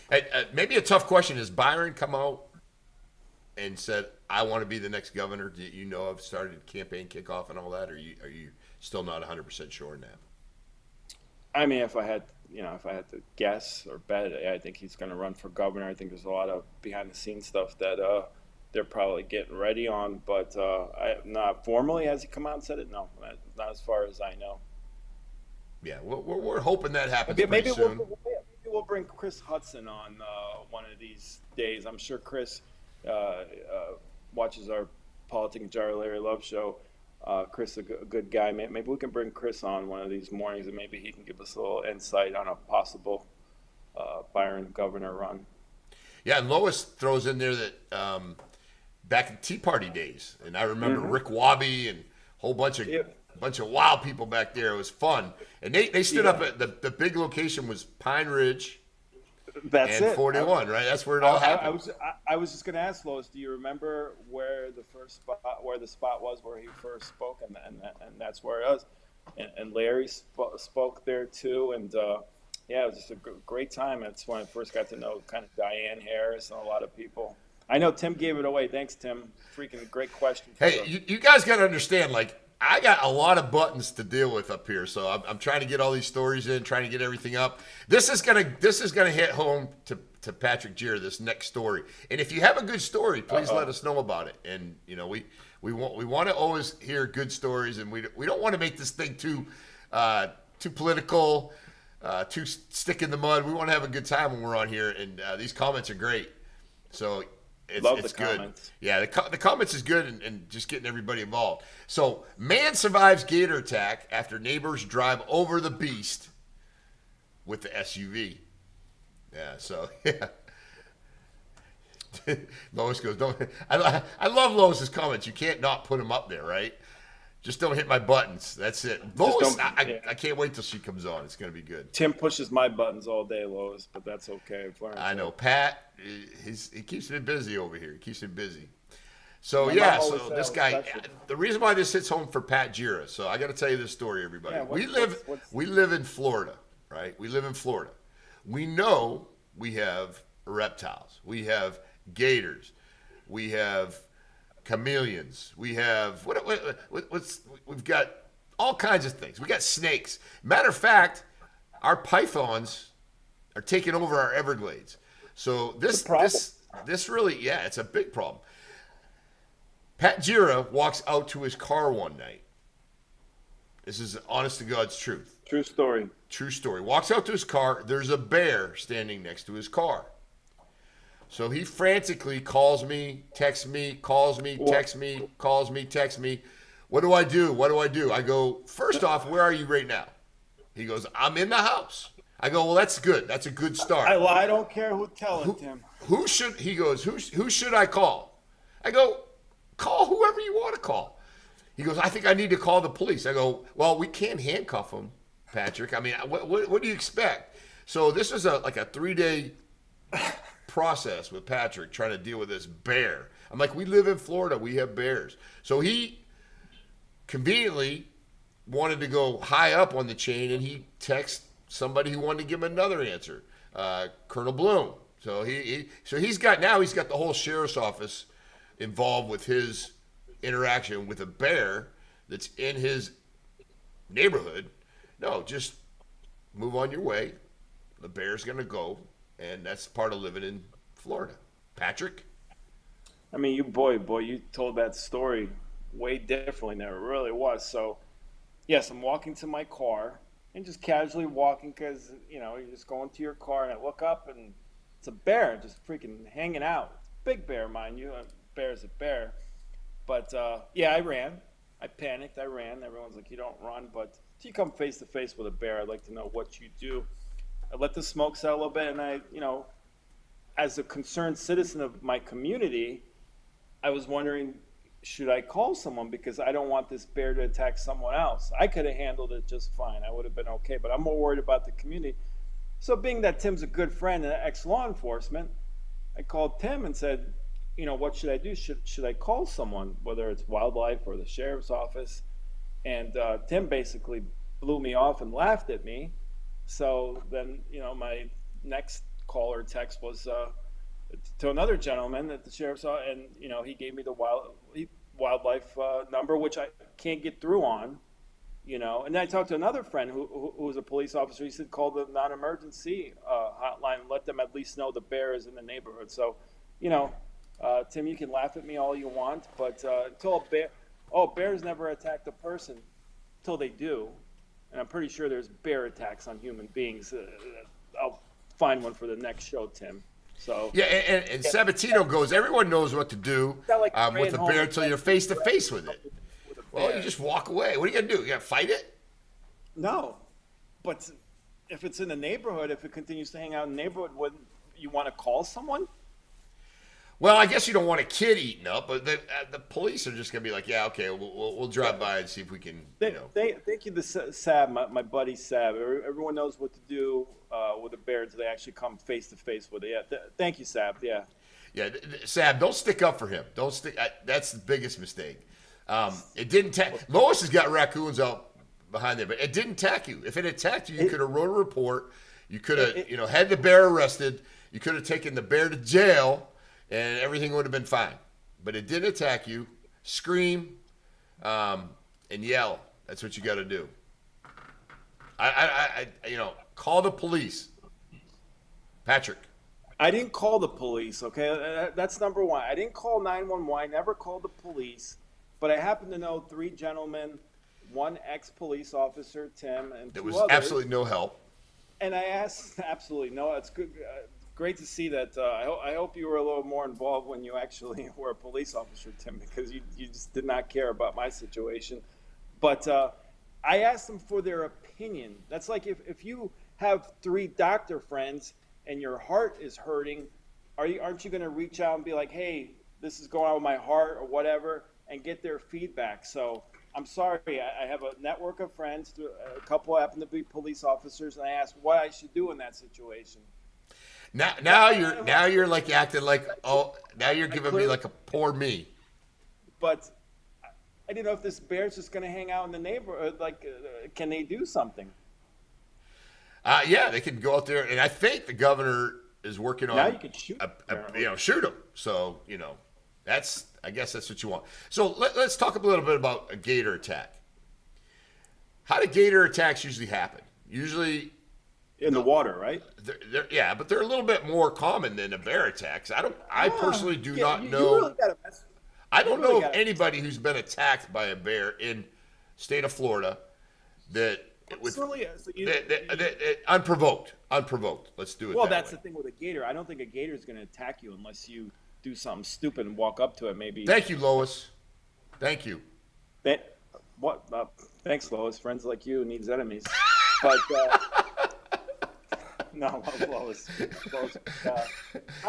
Hey, maybe a tough question: is Byron come out and said, I want to be the next governor? Do you know I've started campaign kickoff and all that? Or are you still not 100% sure in that?
I mean, if I had to guess or bet, I think he's going to run for governor. I think there's a lot of behind the scenes stuff that they're probably getting ready on. But not formally, has he come out and said it? No, not as far as I know.
Yeah, we're hoping that happens
maybe
soon.
We'll bring Chris Hudson on one of these days. I'm sure Chris watches our Politics and Jar Larry Love show. Chris is a good guy. Maybe we can bring Chris on one of these mornings, and maybe he can give us a little insight on a possible Byron governor run.
Yeah, and Lois throws in there that back in Tea Party days, and I remember Rick Wabi and a whole bunch of wild people back there. It was fun, and they stood up at the big location was Pine Ridge.
That's
and
it.
41, right? That's where it all happened.
I was just going to ask Lois, do you remember where the spot was where he first spoke, and that's where it was, and Larry spoke there too, and it was just a great time. That's when I first got to know kind of Diane Harris and a lot of people. I know Tim gave it away. Thanks, Tim. Freaking great question.
Hey, you guys got to understand, like, I got a lot of buttons to deal with up here, so I'm trying to get all these stories in, trying to get everything up. This is gonna hit home to Patrick Gier, this next story. And if you have a good story, please let us know about it. And we want to always hear good stories, and we don't want to make this thing too political, too stick in the mud. We want to have a good time when we're on here, and these comments are great. So. It's good. Comments. Yeah, the comments is good and just getting everybody involved. So, man survives gator attack after neighbors drive over the beast with the SUV. Yeah, so, yeah. Lois goes, don't. I love Lois's comments. You can't not put them up there, right? Just don't hit my buttons. That's it. Lois, I can't wait till she comes on. It's going to be good.
Tim pushes my buttons all day, Lois, but that's okay.
I know. Pat, he keeps me busy over here. He keeps me busy. So, so this guy, the reason why this hits home for Pat Gier, so I got to tell you this story, everybody. Yeah, we live in Florida, right? We live in Florida. We know we have reptiles. We have gators. We have chameleons. We have we've got all kinds of things. We got snakes. Matter of fact, our pythons are taking over our Everglades. So this really, yeah, it's a big problem. Pat Gira walks out to his car one night. This is honest to God's truth.
True story.
True story. Walks out to his car. There's a bear standing next to his car. So he frantically calls me, texts me, calls me, texts me, calls me, texts me. What do I do? What do I do? I go, first off, where are you right now? He goes, I'm in the house. I go, well, that's good. That's a good start.
I don't care who tell it, Tim.
He goes, who should I call? I go, call whoever you want to call. He goes, I think I need to call the police. I go, well, we can't handcuff him, Patrick. I mean, what do you expect? So this was like a 3-day process with Patrick trying to deal with this bear. I'm like, we live in Florida. We have bears. So he conveniently wanted to go high up on the chain, and he texted somebody who wanted to give him another answer, Colonel Bloom. So he's got the whole sheriff's office involved with his interaction with a bear that's in his neighborhood. No, just move on your way. The bear's gonna go, and that's part of living in Florida. Patrick?
I mean, you told that story way differently than it really was. So, yes, I'm walking to my car and just casually walking because, you're just going to your car, and I look up and it's a bear just freaking hanging out. Big bear, mind you. A bear's a bear. But, I ran. I panicked. I ran. Everyone's like, you don't run. But if you come face to face with a bear, I'd like to know what you do. I let the smoke set a little bit, and I, as a concerned citizen of my community, I was wondering, should I call someone? Because I don't want this bear to attack someone else. I could have handled it just fine. I would have been okay. But I'm more worried about the community. So being that Tim's a good friend and ex-law enforcement, I called Tim and said, what should I do? Should I call someone, whether it's wildlife or the sheriff's office? And Tim basically blew me off and laughed at me. So then, my next call or text was to another gentleman at the sheriff's office, and he gave me the wildlife number, which I can't get through on. And then I talked to another friend who was a police officer. He said, call the non-emergency hotline and let them at least know the bear is in the neighborhood. So, Tim, you can laugh at me all you want, but until bears never attacked a person until they do. And I'm pretty sure there's bear attacks on human beings. I'll find one for the next show, Tim. So
yeah, and Sabatino goes, everyone knows what to do with a bear until you're face to face with it. Well, you just walk away. What are you going to do? You got to fight it?
No. But if it's in the neighborhood, if it continues to hang out in the neighborhood, wouldn't you want to call someone?
Well, I guess you don't want a kid eating up, but the police are just going to be like, yeah, okay, we'll drive by and see if we can,
Thank you to Sab, my buddy Sab. Everyone knows what to do with a bear until they actually come face to face with it. Yeah, thank you, Sab. Yeah.
Yeah, Sab, don't stick up for him. Don't stick. That's the biggest mistake. It didn't. Lois has got raccoons out behind there, but it didn't attack you. If it attacked you, you could have wrote a report. You could have, had the bear arrested. You could have taken the bear to jail, and everything would have been fine. But it didn't attack you. Scream, and yell. That's what you got to do. Call the police. Patrick.
I didn't call the police, okay? That's number one. I didn't call 911. I never called the police. But I happen to know 3 gentlemen, 1 ex-police officer, Tim, and 2
there was
others.
Absolutely no help.
And I asked, absolutely no. It's good. Great to see that. I hope you were a little more involved when you actually were a police officer, Tim, because you just did not care about my situation. But I asked them for their opinion. That's like if you have 3 doctor friends and your heart is hurting, aren't you going to reach out and be like, hey, this is going on with my heart or whatever, and get their feedback? So I'm sorry. I have a network of friends. A couple happen to be police officers, and I asked what I should do in that situation.
Now you're like acting like, oh, now you're giving me like a poor me.
But I didn't know if this bear's just going to hang out in the neighborhood. Like, can they do something?
Yeah, they can go out there, and I think the governor is working on.
Now you can shoot.
Shoot them. So I guess that's what you want. So let's talk a little bit about a gator attack. How do gator attacks usually happen? Usually
In the water, right?
yeah, but they're a little bit more common than the bear attacks. I personally do
Yeah,
not
you
know.
really got to.
I
You
don't
really
know of
got
anybody who's been attacked by a bear in state of Florida that with
personally. So
unprovoked. Unprovoked. Let's do it.
well,
that
that's
way.
the thing with a gator. I don't think a gator is going to attack you unless you do something stupid and walk up to it. Maybe.
Thank you, Lois. Thank you.
That, what? Thanks, Lois. Friends like you needs enemies. But no, Lois.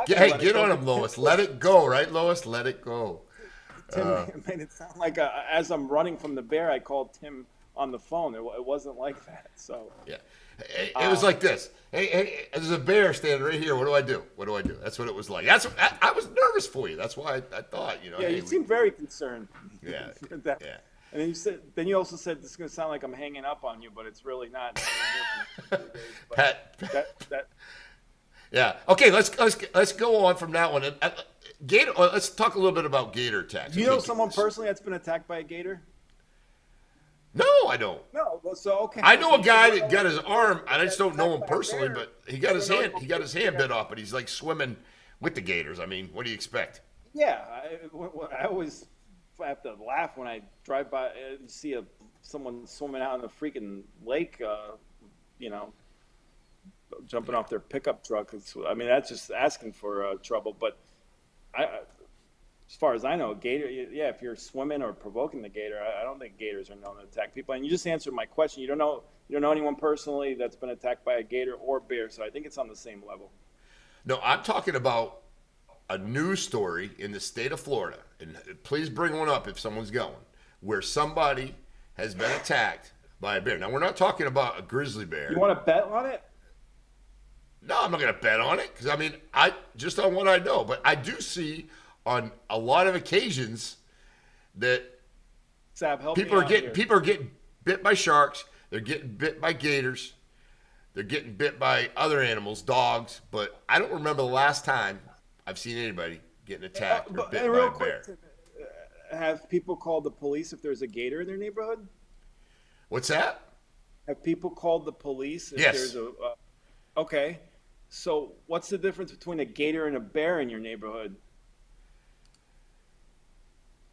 Hey, get on him, Lois. Let it go, right, Lois? Let it go.
Tim made it sound like as I'm running from the bear, I called Tim on the phone. It wasn't like that. So
Yeah. It was like this. Hey, there's a bear standing right here. What do I do? What do I do? That's what it was like. That's what, I was nervous for you. That's why I thought,
yeah,
hey,
you seemed very concerned.
Yeah.
That.
Yeah.
And then you also said this is going to sound like I'm hanging up on you, but it's really not.
Pat.
That
Yeah. Okay. Let's go on from that one. And gator. Let's talk a little bit about gator attacks.
you know someone personally that's been attacked by a gator?
No, I don't.
No. Well, so okay.
I know a guy
So,
that got his arm. I just don't know him personally,
bear.
but he got his hand. He got his hand bit off, but he's like swimming with the gators. I mean, what do you expect?
Yeah, I always have to laugh when I drive by and see someone swimming out in the freaking lake. Jumping off their pickup truck. I mean, that's just asking for trouble. But as far as I know, a gator. Yeah, if you're swimming or provoking the gator, I don't think gators are known to attack people. And you just answered my question. You don't know anyone personally that's been attacked by a gator or bear. So I think it's on the same level.
No, I'm talking about a news story in the state of Florida, and please bring one up if someone's going, where somebody has been attacked by a bear. Now, we're not talking about a grizzly bear.
You want to bet on it?
No, I'm not going to bet on it because, I mean, I just on what I know. But I do see on a lot of occasions that
Sab, help
people
me
are
out
getting
here.
people are getting bit by sharks. They're getting bit by gators. They're getting bit by other animals, dogs. But I don't remember the last time I've seen anybody getting attacked or bit
And
by
real
a bear.
quick, have people called the police if there's a gator in their neighborhood?
What's that?
Have people called the police if
Yes.
there's okay. So what's the difference between a gator and a bear in your neighborhood?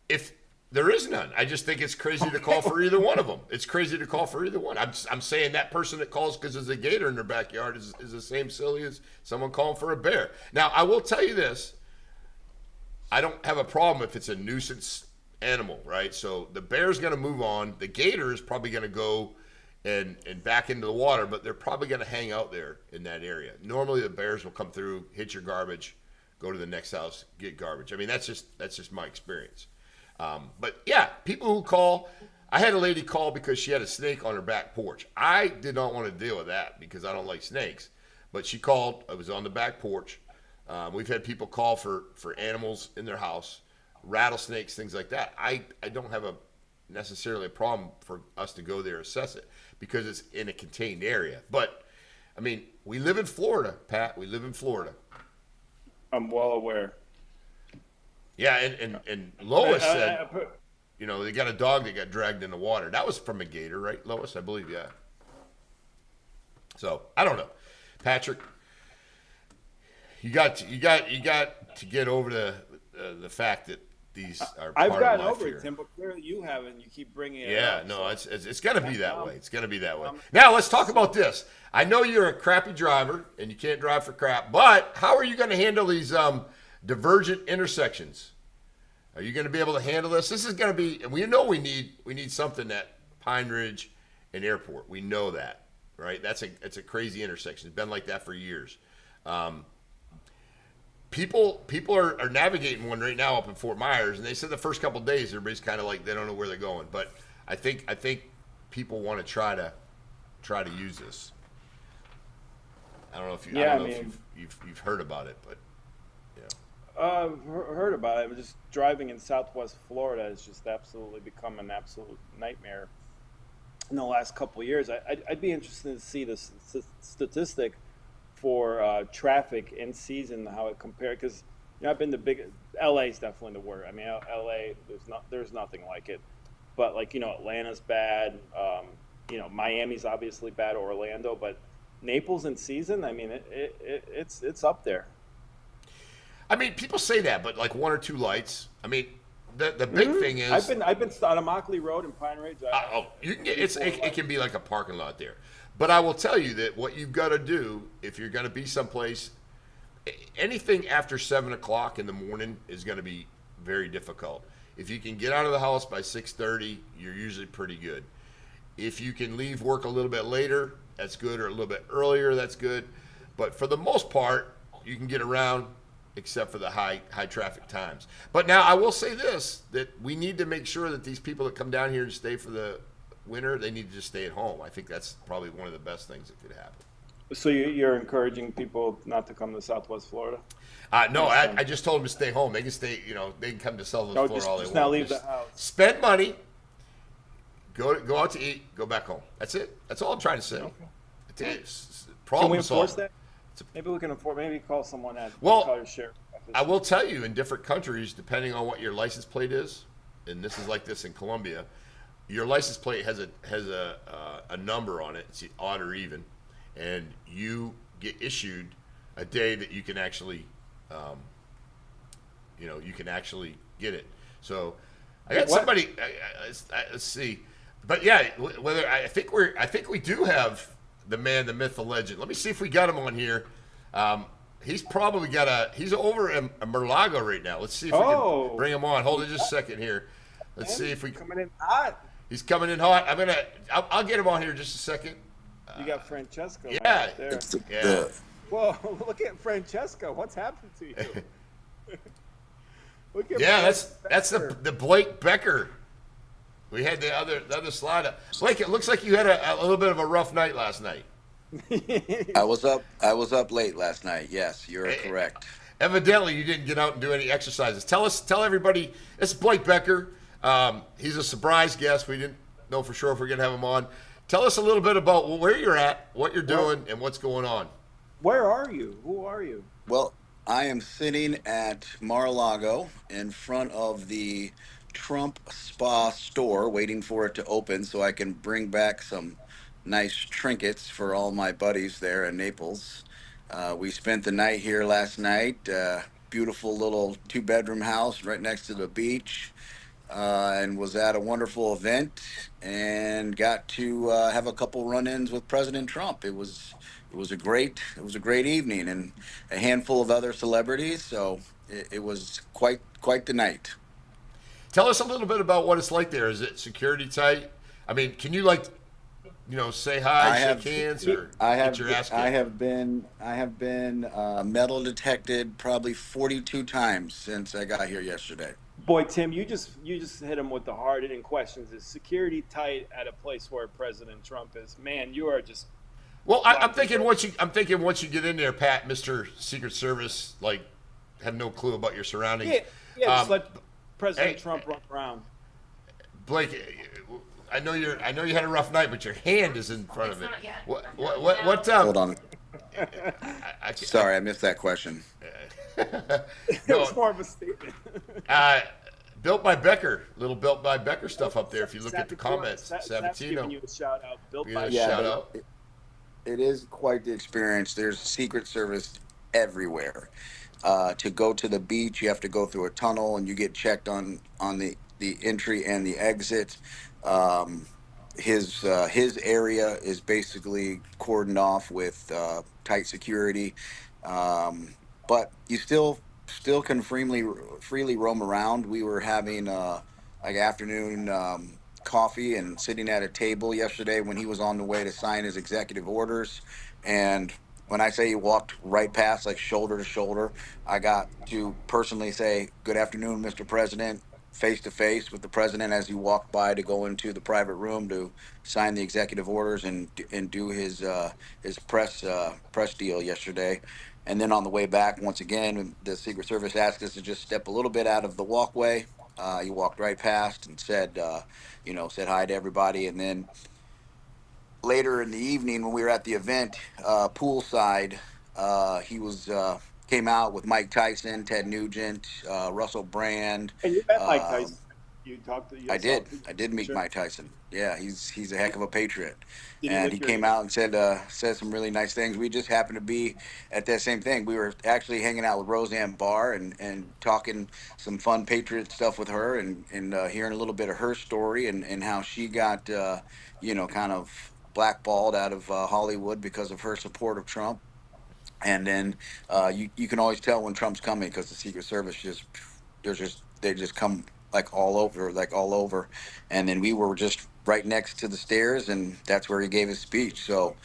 If there is none, I just think it's crazy to call for either one of them. It's crazy to call for either one. I'm saying that person that calls because there's a gator in their backyard is the same silly as someone calling for a bear. Now, I will tell you this. I don't have a problem if it's a nuisance animal, right? So the bear's going to move on. The gator is probably going to go and back into the water, but they're probably going to hang out there in that area. Normally, the bears will come through, hit your garbage, go to the next house, get garbage. I mean, that's just my experience. But yeah, people who call. I had a lady call because she had a snake on her back porch. I did not want to deal with that because I don't like snakes. But she called. I was on the back porch. We've had people call for animals in their house, rattlesnakes, things like that. I don't have necessarily a problem for us to go there and assess it because it's in a contained area. But, I mean, we live in Florida, Pat. We live in Florida.
I'm well aware.
Yeah, and Lois said, they got a dog that got dragged in the water. That was from a gator, right, Lois? I believe, yeah. So, I don't know. Patrick, you got to get over the fact that these are part
I've gotten
of life
over
here.
it, Tim, but clearly you haven't. You keep bringing it
Yeah,
up.
no, it's going to be that way. It's going to be that way. Now, let's talk about this. I know you're a crappy driver and you can't drive for crap, but how are you going to handle these divergent intersections? Are you going to be able to handle this? This is going to be, we know we need something at Pine Ridge and Airport. We know that, right? It's a crazy intersection. It's been like that for years. People are navigating one right now up in Fort Myers, and they said the first couple of days everybody's kind of like they don't know where they're going. But I think people want to try to use this. I don't know if you've heard about it, but
I've heard about it. Just driving in Southwest Florida has just absolutely become an absolute nightmare in the last couple of years. I'd be interested to see the statistic for traffic in season, how it compared, because I've been to LA is definitely the worst. I mean, LA there's nothing like it, but Atlanta's bad. Miami's obviously bad, Orlando, but Naples in season, I mean, it's up there.
I mean, people say that, but like one or two lights. I mean, the big thing is,
I've been on a Mockley Road in Pine Ridge.
oh, you can get
Three, four
it
lights.
can be like a parking lot there. But I will tell you that what you've got to do if you're going to be someplace, anything after 7 o'clock in the morning is going to be very difficult. If you can get out of the house by 6:30, you're usually pretty good. If you can leave work a little bit later, that's good, or a little bit earlier, that's good. But for the most part, you can get around except for the high traffic times. But now I will say this, that we need to make sure that these people that come down here to stay for the winter, they need to just stay at home. I think that's probably one of the best things that could happen.
So you're encouraging people not to come to Southwest Florida?
No, I just told them to stay home. They can stay, they can come to Southwest
No,
Florida all they
just
want.
not leave the
Just
house.
spend money, go out to eat, go back home. That's it. That's all I'm trying to say.
Okay.
It's
Can we
problem
enforce
solved.
that? Maybe we can enforce. Maybe call someone at
Well,
call your sheriff office.
I will tell you, in different countries, depending on what your license plate is, and this is like this in Colombia, your license plate has a number on it. It's odd or even, and you get issued a day that you can actually, um, you can actually get it. So I got
What?
somebody. Let's see, but yeah, whether I think we do have the man, the myth, the legend. Let me see if we got him on here. He's probably he's over in Merlago right now. Let's see if we can
Oh.
bring him on. Hold it just a second here. Let's see if we.
Coming in hot.
He's coming in hot. I'll get him on here just a second.
You got Francesca
Yeah.
right there.
Yeah.
Whoa, look at Francesca. What's happened to you? Look at
Yeah,
Blake
that's
Becker.
the Blake Becker. We had the other slide up. Blake, it looks like you had a little bit of a rough night last night.
I was up late last night. Yes, you're
Eh,
correct.
Evidently, you didn't get out and do any exercises. Tell everybody. It's Blake Becker. He's a surprise guest. We didn't know for sure if we're gonna have him on. Tell us a little bit about where you're at, what you're doing, and what's going on.
Where are you? Who are you?
Well, I am sitting at Mar-a-Lago in front of the Trump Spa store, waiting for it to open so I can bring back some nice trinkets for all my buddies there in Naples. We spent the night here last night. Beautiful little two-bedroom house right next to the beach. And was at a wonderful event and got to have a couple run-ins with President Trump. It was a great evening and a handful of other celebrities. So it was quite the night.
Tell us a little bit about what it's like there. Is it security tight? I mean, can you say hi,
I
shake
have
hands, or
I
get
have
your ass
I
kicked?
have been metal detected probably 42 times since I got here yesterday.
Boy, Tim, you just hit him with the hard hitting questions. Is security tight at a place where President Trump is? Man, you are just
Well, I'm
locked
thinking
in.
once you get in there, Pat, Mister Secret Service, have no clue about your surroundings.
Yeah, yeah. Just
Um,
let President
hey,
Trump run around.
Blake, I know you had a rough night, but your hand is in front of it. What?
Hold on.
I,
Sorry, I missed that question.
It was
no,
more of a statement.
uh, built by Becker, little built by Becker stuff up there. If you look at the
Sabatino,
comments,
Sap's giving
Sabatino,
you a shout out. Built
we
by
got a
Yeah,
shout
but
out.
it is quite the experience. There's Secret Service everywhere. To go to the beach, you have to go through a tunnel, and you get checked on the entry and the exit. Um, his area is basically cordoned off with tight security, um, but you still can freely roam around. We were having like afternoon coffee and sitting at a table yesterday when he was on the way to sign his executive orders, and when I say he walked right past, like shoulder to shoulder, I got to personally say, "Good afternoon, Mr. President," face to face with the president as he walked by to go into the private room to sign the executive orders and do his press deal yesterday. And then on the way back, once again, the Secret Service asked us to just step a little bit out of the walkway. He walked right past and said hi to everybody. And then later in the evening, when we were at the event, poolside, he was came out with Mike Tyson, Ted Nugent, Russell Brand.
And you met Mike
Um
Tyson. You
I
saw a
did.
picture?
I did meet Mike Tyson. Yeah, he's a heck of a patriot,
Did he
and
lick
he
your
came
hand?
out and said some really nice things. We just happened to be at that same thing. We were actually hanging out with Roseanne Barr and talking some fun patriot stuff with her, and hearing a little bit of her story and how she got kind of blackballed out of Hollywood because of her support of Trump. And then you can always tell when Trump's coming because the Secret Service they just come like all over. And then we were just right next to the stairs, and that's where he gave his speech. So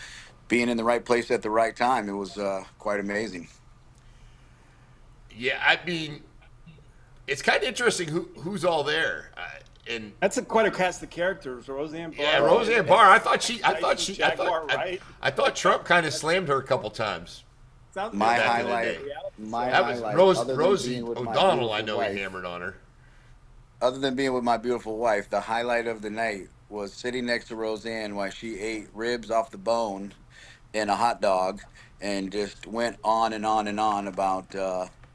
being in the right place at the right time, it was quite amazing.
Yeah, I mean, it's kind of interesting who's all there. And
That's quite a cast of characters. Roseanne
yeah,
Barr,
Oh,
Roseanne
and
Barr.
Tyson, Jaguar, right?
I thought Trump kind of slammed her a couple times
my
back in
Sounds
the
like
highlight,
day.
a reality
my
show.
That was
highlight,
Rosie O'Donnell. I know he
wife,
hammered on her.
other than being with my beautiful wife, the highlight of the night was sitting next to Roseanne while she ate ribs off the bone and a hot dog, and just went on and on and on about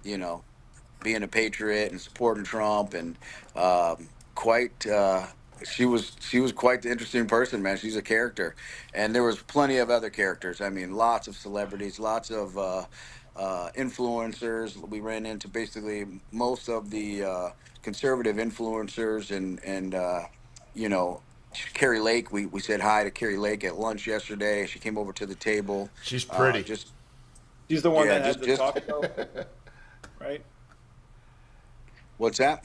you know being a patriot and supporting Trump, and quite. She was quite the interesting person, man. She's a character, and there was plenty of other characters. I mean, lots of celebrities, lots of influencers. We ran into basically most of the conservative influencers, and you know Carrie Lake. We said hi to Carrie Lake at lunch yesterday. She came over to the table.
She's pretty.
Just
She's the one
yeah,
that had the
just
talk show, right?
what's that?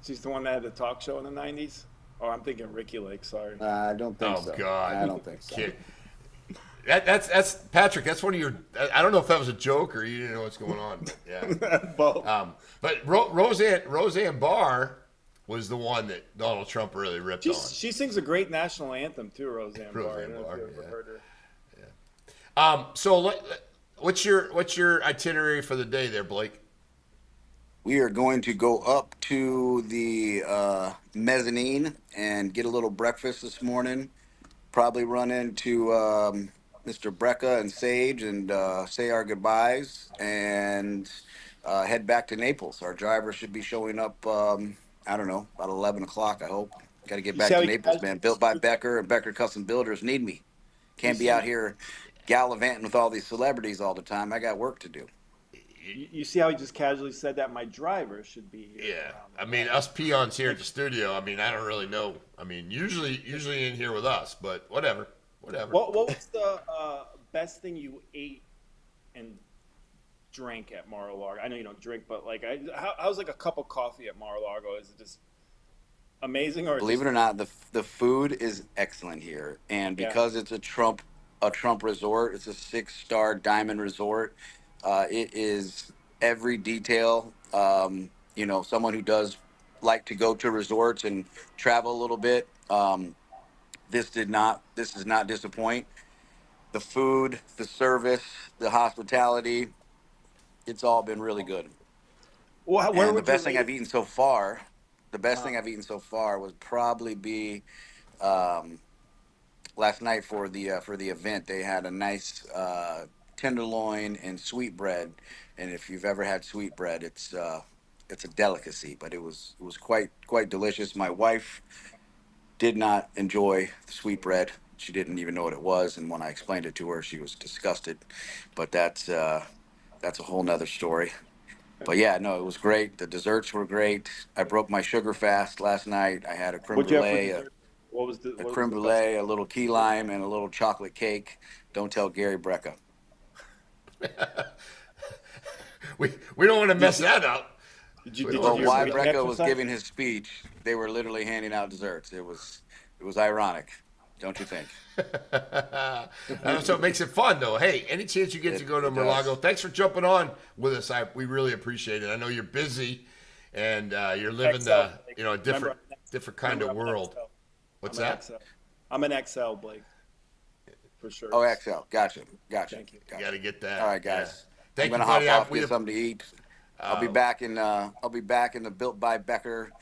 She's the one that had the talk show in the '90s. Oh, I'm thinking Ricky Lake. Sorry.
I don't think
Oh
so.
God,
I don't think so.
Kid. That's Patrick. That's one of your. I don't know if that was a joke or you didn't know what's going on. But yeah.
Both.
But Roseanne Barr was the one that Donald Trump really ripped on.
She sings a great national anthem too, Roseanne Barr. I
Roseanne
don't know
Barr,
if you ever
yeah.
heard her.
So what's your itinerary for the day there, Blake?
We are going to go up to the mezzanine and get a little breakfast this morning. Probably run into Mr. Brecca and Sage and say our goodbyes, and head back to Naples. Our driver should be showing up, I don't know, about 11 o'clock, I hope. Got to get
You see
back
how
to
he
Naples, man. Built by Becker, and Becker Custom Builders need me.
you
Can't be
see
out here gallivanting with all these celebrities all the time. I got work to do.
you see how he just casually said that my driver should be here.
Yeah, I mean us peons here at the studio. I mean I don't really know. I mean usually in here with us, but whatever.
What was the best thing you ate and drank at Mar-a-Lago? I know you don't drink, but like, how's like a cup of coffee at Mar-a-Lago? Is it just amazing, or
Believe
just
it or not, the food is excellent here, and
yeah?
because it's a Trump resort, it's a 6-star diamond resort. It is every detail. Someone who does like to go to resorts and travel a little bit. This does not disappoint. The food, the service, the hospitality, it's all been really good.
Well, where
And the
would you
best thing
rate
I've
it?
eaten so far, the best
Uh,
thing I've eaten so far would probably be um, last night for the event. They had a nice tenderloin and sweetbread, and if you've ever had sweetbread, it's a delicacy. But it was quite delicious. My wife did not enjoy the sweetbread. She didn't even know what it was, and when I explained it to her, she was disgusted. But that's a whole nother story. But yeah, no, it was great. The desserts were great. I broke my sugar fast last night. I had a creme
what'd you have for
brulee,
dessert?
a
What was
creme
the best?
brulee, a little key lime, and a little chocolate cake. Don't tell Gary Brecka.
We don't want to mess that up.
Did you
We
did
don't
you
But
want
do
to
your
mess
while
that up.
breathing
Brecca was
exercise?
giving his speech, they were literally handing out desserts. It was ironic, don't you think?
So it makes it fun, though. Hey, any chance you get to go to
It does.
Mar-a-Lago, thanks for jumping on with us. We really appreciate it. I know you're busy, and you're living
XL. Blake.
a
Remember,
different kind of
I'm an
world.
XL.
What's
I'm an
that?
XL. I'm an XL, Blake, for sure.
Oh, XL. Gotcha.
Thank you.
You got to get that.
All right,
Yeah.
guys. I'm
Thank you,
gonna hop
buddy.
off, get something to eat. I'll be
Uh,
back in. I'll be back in the Built by Becker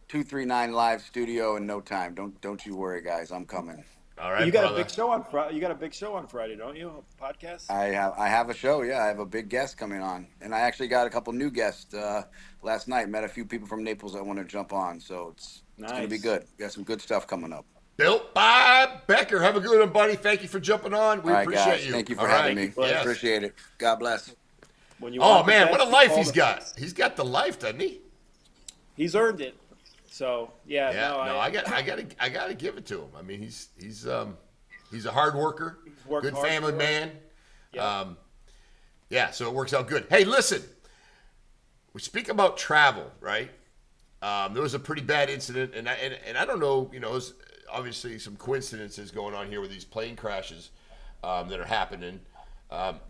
239 live studio in no time. Don't you worry, guys. I'm coming.
All right,
You got
brother.
a big show on Friday. You got a big show on Friday, don't you? A podcast.
I have a show. Yeah, I have a big guest coming on, and I actually got a couple new guests last night. Met a few people from Naples that want to jump on, so it's going to be
Nice.
good. We got some good stuff coming up.
Built by Becker. Have a good one, buddy. Thank you for jumping on. We
All right,
appreciate
guys.
you.
Thank you for
All
having
right.
me.
Yes.
Appreciate it. God bless.
When you
Oh
want the
man, what a
best,
life
call
he's
the
got.
best.
He's got the life, doesn't he?
He's earned it. So yeah,
Yeah.
no,
I gotta give it to him. I mean, he's a hard worker,
worked
good
hard
family
for it.
man.
Yeah.
Yeah, so it works out good. Hey, listen, we speak about travel, right? There was a pretty bad incident, and I don't know, there's obviously some coincidences going on here with these plane crashes that are happening.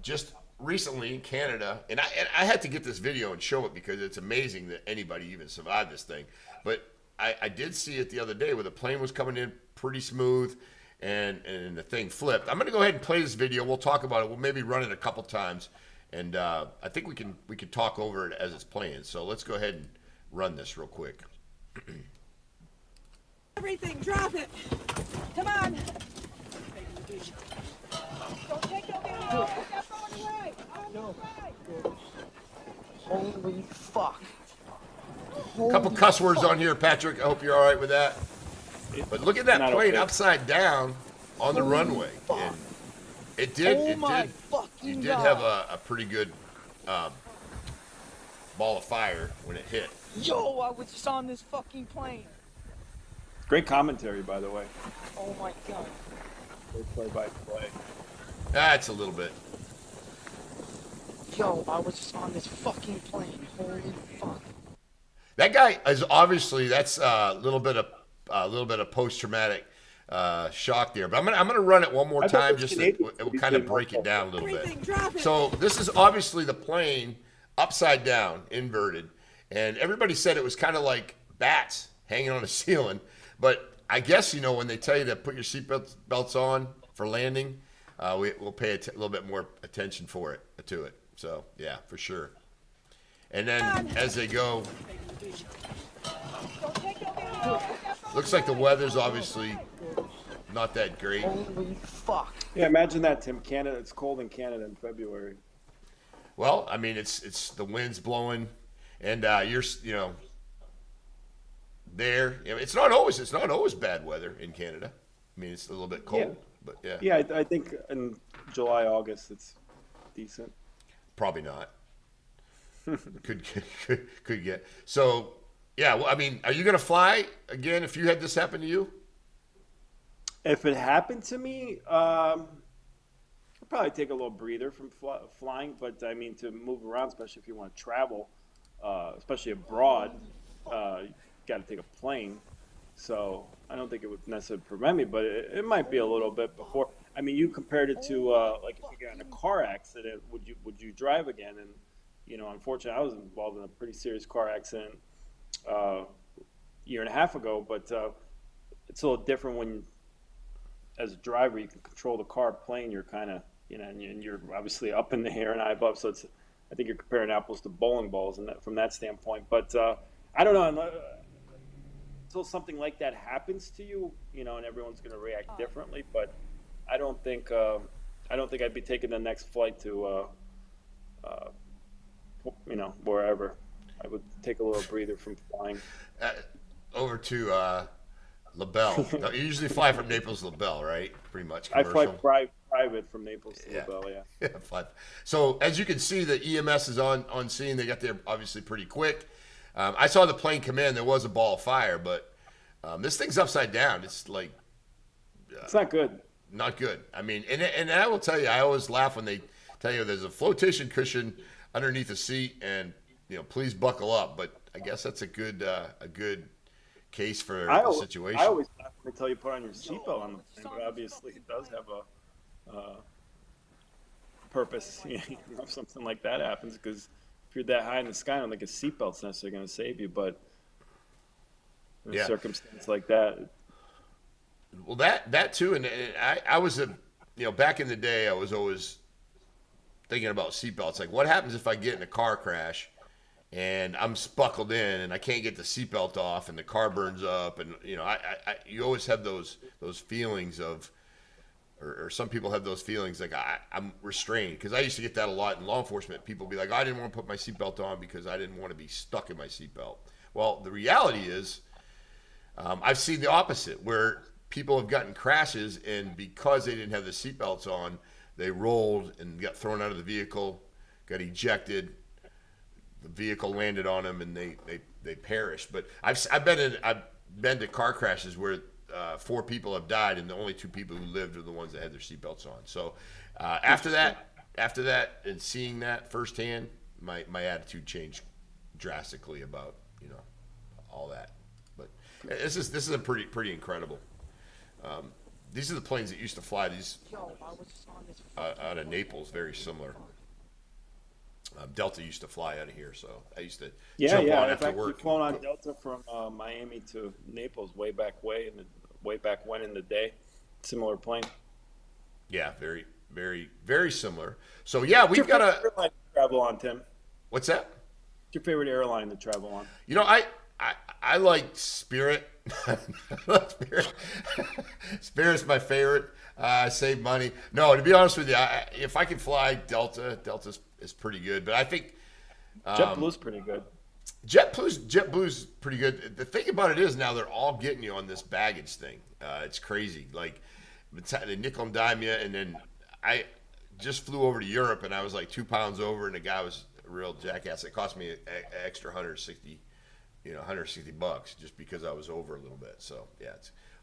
Just recently in Canada, and I had to get this video and show it because it's amazing that anybody even survived this thing. But I did see it the other day where the plane was coming in pretty smooth, and the thing flipped. I'm going to go ahead and play this video. We'll talk about it. We'll maybe run it a couple times, and I think we can talk over it as it's playing. So let's go ahead and run this real quick.
Everything, drop it. Come on. Don't take no video. Put that phone away. No.
Holy fuck.
A couple cuss words on here, Patrick. I hope you're all right with that. But look at that
Not
plane
okay.
upside down on the runway.
fuck.
And it did.
Oh
it
my
did.
fucking
You did
God.
have a pretty good ball of fire when it hit.
Yo, I was just on this fucking plane.
Great commentary, by the way.
Oh my god.
Great play-by-play.
That's a little bit.
Yo, I was just on this fucking plane. Holy fuck.
That guy is obviously that's a little bit of post traumatic shock there. But I'm gonna run it one more
I thought
time
those
just to
Canadians
it will
would
kind
be
of break it down a little
Everything,
bit.
drop it.
So this is obviously the plane upside down, inverted, and everybody said it was kind of like bats hanging on a ceiling. But I guess when they tell you to put your belts on for landing, we'll pay a little bit more attention to it. So yeah, for sure. And then as they go,
Don't take no video. Put that phone
looks like the weather's obviously not that great.
Holy fuck.
Yeah, imagine that, Tim. Canada. It's cold in Canada in February.
Well, I mean, it's the wind's blowing, and you're there. It's not always bad weather in Canada. I mean, it's a little bit cold,
Yeah.
but yeah,
Yeah, I think in July, August, it's decent.
probably not. could get so. Yeah, well, I mean, are you gonna fly again if you had this happen to you?
If it happened to me, I'd probably take a little breather from flying. But I mean, to move around, especially if you want to travel, especially abroad, you got to take a plane. So I don't think it would necessarily prevent me, but it might be a little bit before. I mean, you compared it to like if you get in a car accident, would you drive again? And unfortunately, I was involved in a pretty serious car accident year and a half ago. But it's a little different when, as a driver, you can control the car. Plane, you're kind of and you're obviously up in the air and high above. So I think you're comparing apples to bowling balls, and from that standpoint. But I don't know. Until something like that happens to you, and everyone's going to react differently. But I don't think I'd be taking the next flight to wherever. I would take a little breather from flying.
Over to LaBelle. No, you usually fly from Naples to LaBelle, right? Pretty much
I
commercial.
fly private from Naples to
Yeah.
LaBelle, yeah.
Yeah, fine. So as you can see, the EMS is on scene. They got there obviously pretty quick. I saw the plane come in. There was a ball of fire, but this thing's upside down. It's like
It's not good.
not good. I mean, and I will tell you, I always laugh when they tell you there's a flotation cushion underneath the seat, and please buckle up. But I guess that's a good case for the situation.
I always laugh when they tell you put on your seatbelt on the plane, but obviously it does have a purpose. If something like that happens, because if you're that high in the sky, I don't think a seatbelt's necessarily going to save you. But in a
Yeah.
circumstance like that,
Well, that too, and I was back in the day, I was always thinking about seatbelts. Like, what happens if I get in a car crash and I'm buckled in and I can't get the seatbelt off and the car burns up, and you always have those feelings of or some people have those feelings like I'm restrained, because I used to get that a lot in law enforcement. People be like, I didn't want to put my seatbelt on because I didn't want to be stuck in my seatbelt. Well, the reality is, I've seen the opposite, where people have gotten crashes, and because they didn't have the seatbelts on, they rolled and got thrown out of the vehicle, got ejected. The vehicle landed on them, and they perished. But I've been to car crashes where 4 people have died, and the only 2 people who lived are the ones that had their seatbelts on. So after that, and seeing that firsthand, my attitude changed drastically about all that. But this is a pretty incredible. These are the planes that used to fly these out of Naples, very similar. Delta used to fly out of here, so I used to jump on
In
after
fact,
work.
we've flown on Delta from Miami to Naples way back when in the day. Similar plane.
Yeah, very, very, very similar. So yeah,
What's
we've
your
got
favorite
a.
airline to travel on, Tim?
What's that?
What's your favorite airline to travel on?
I like Spirit. Spirit. Spirit's my favorite. I save money. No, to be honest with you, if I could fly Delta, Delta is pretty good. But I think
JetBlue's pretty good.
JetBlue's pretty good. The thing about it is now they're all getting you on this baggage thing. It's crazy. Like they nickel and dime you, and then I just flew over to Europe, and I was like 2 pounds over, and the guy was a real jackass. It cost me an extra 160, $160 just because I was over a little bit. So yeah,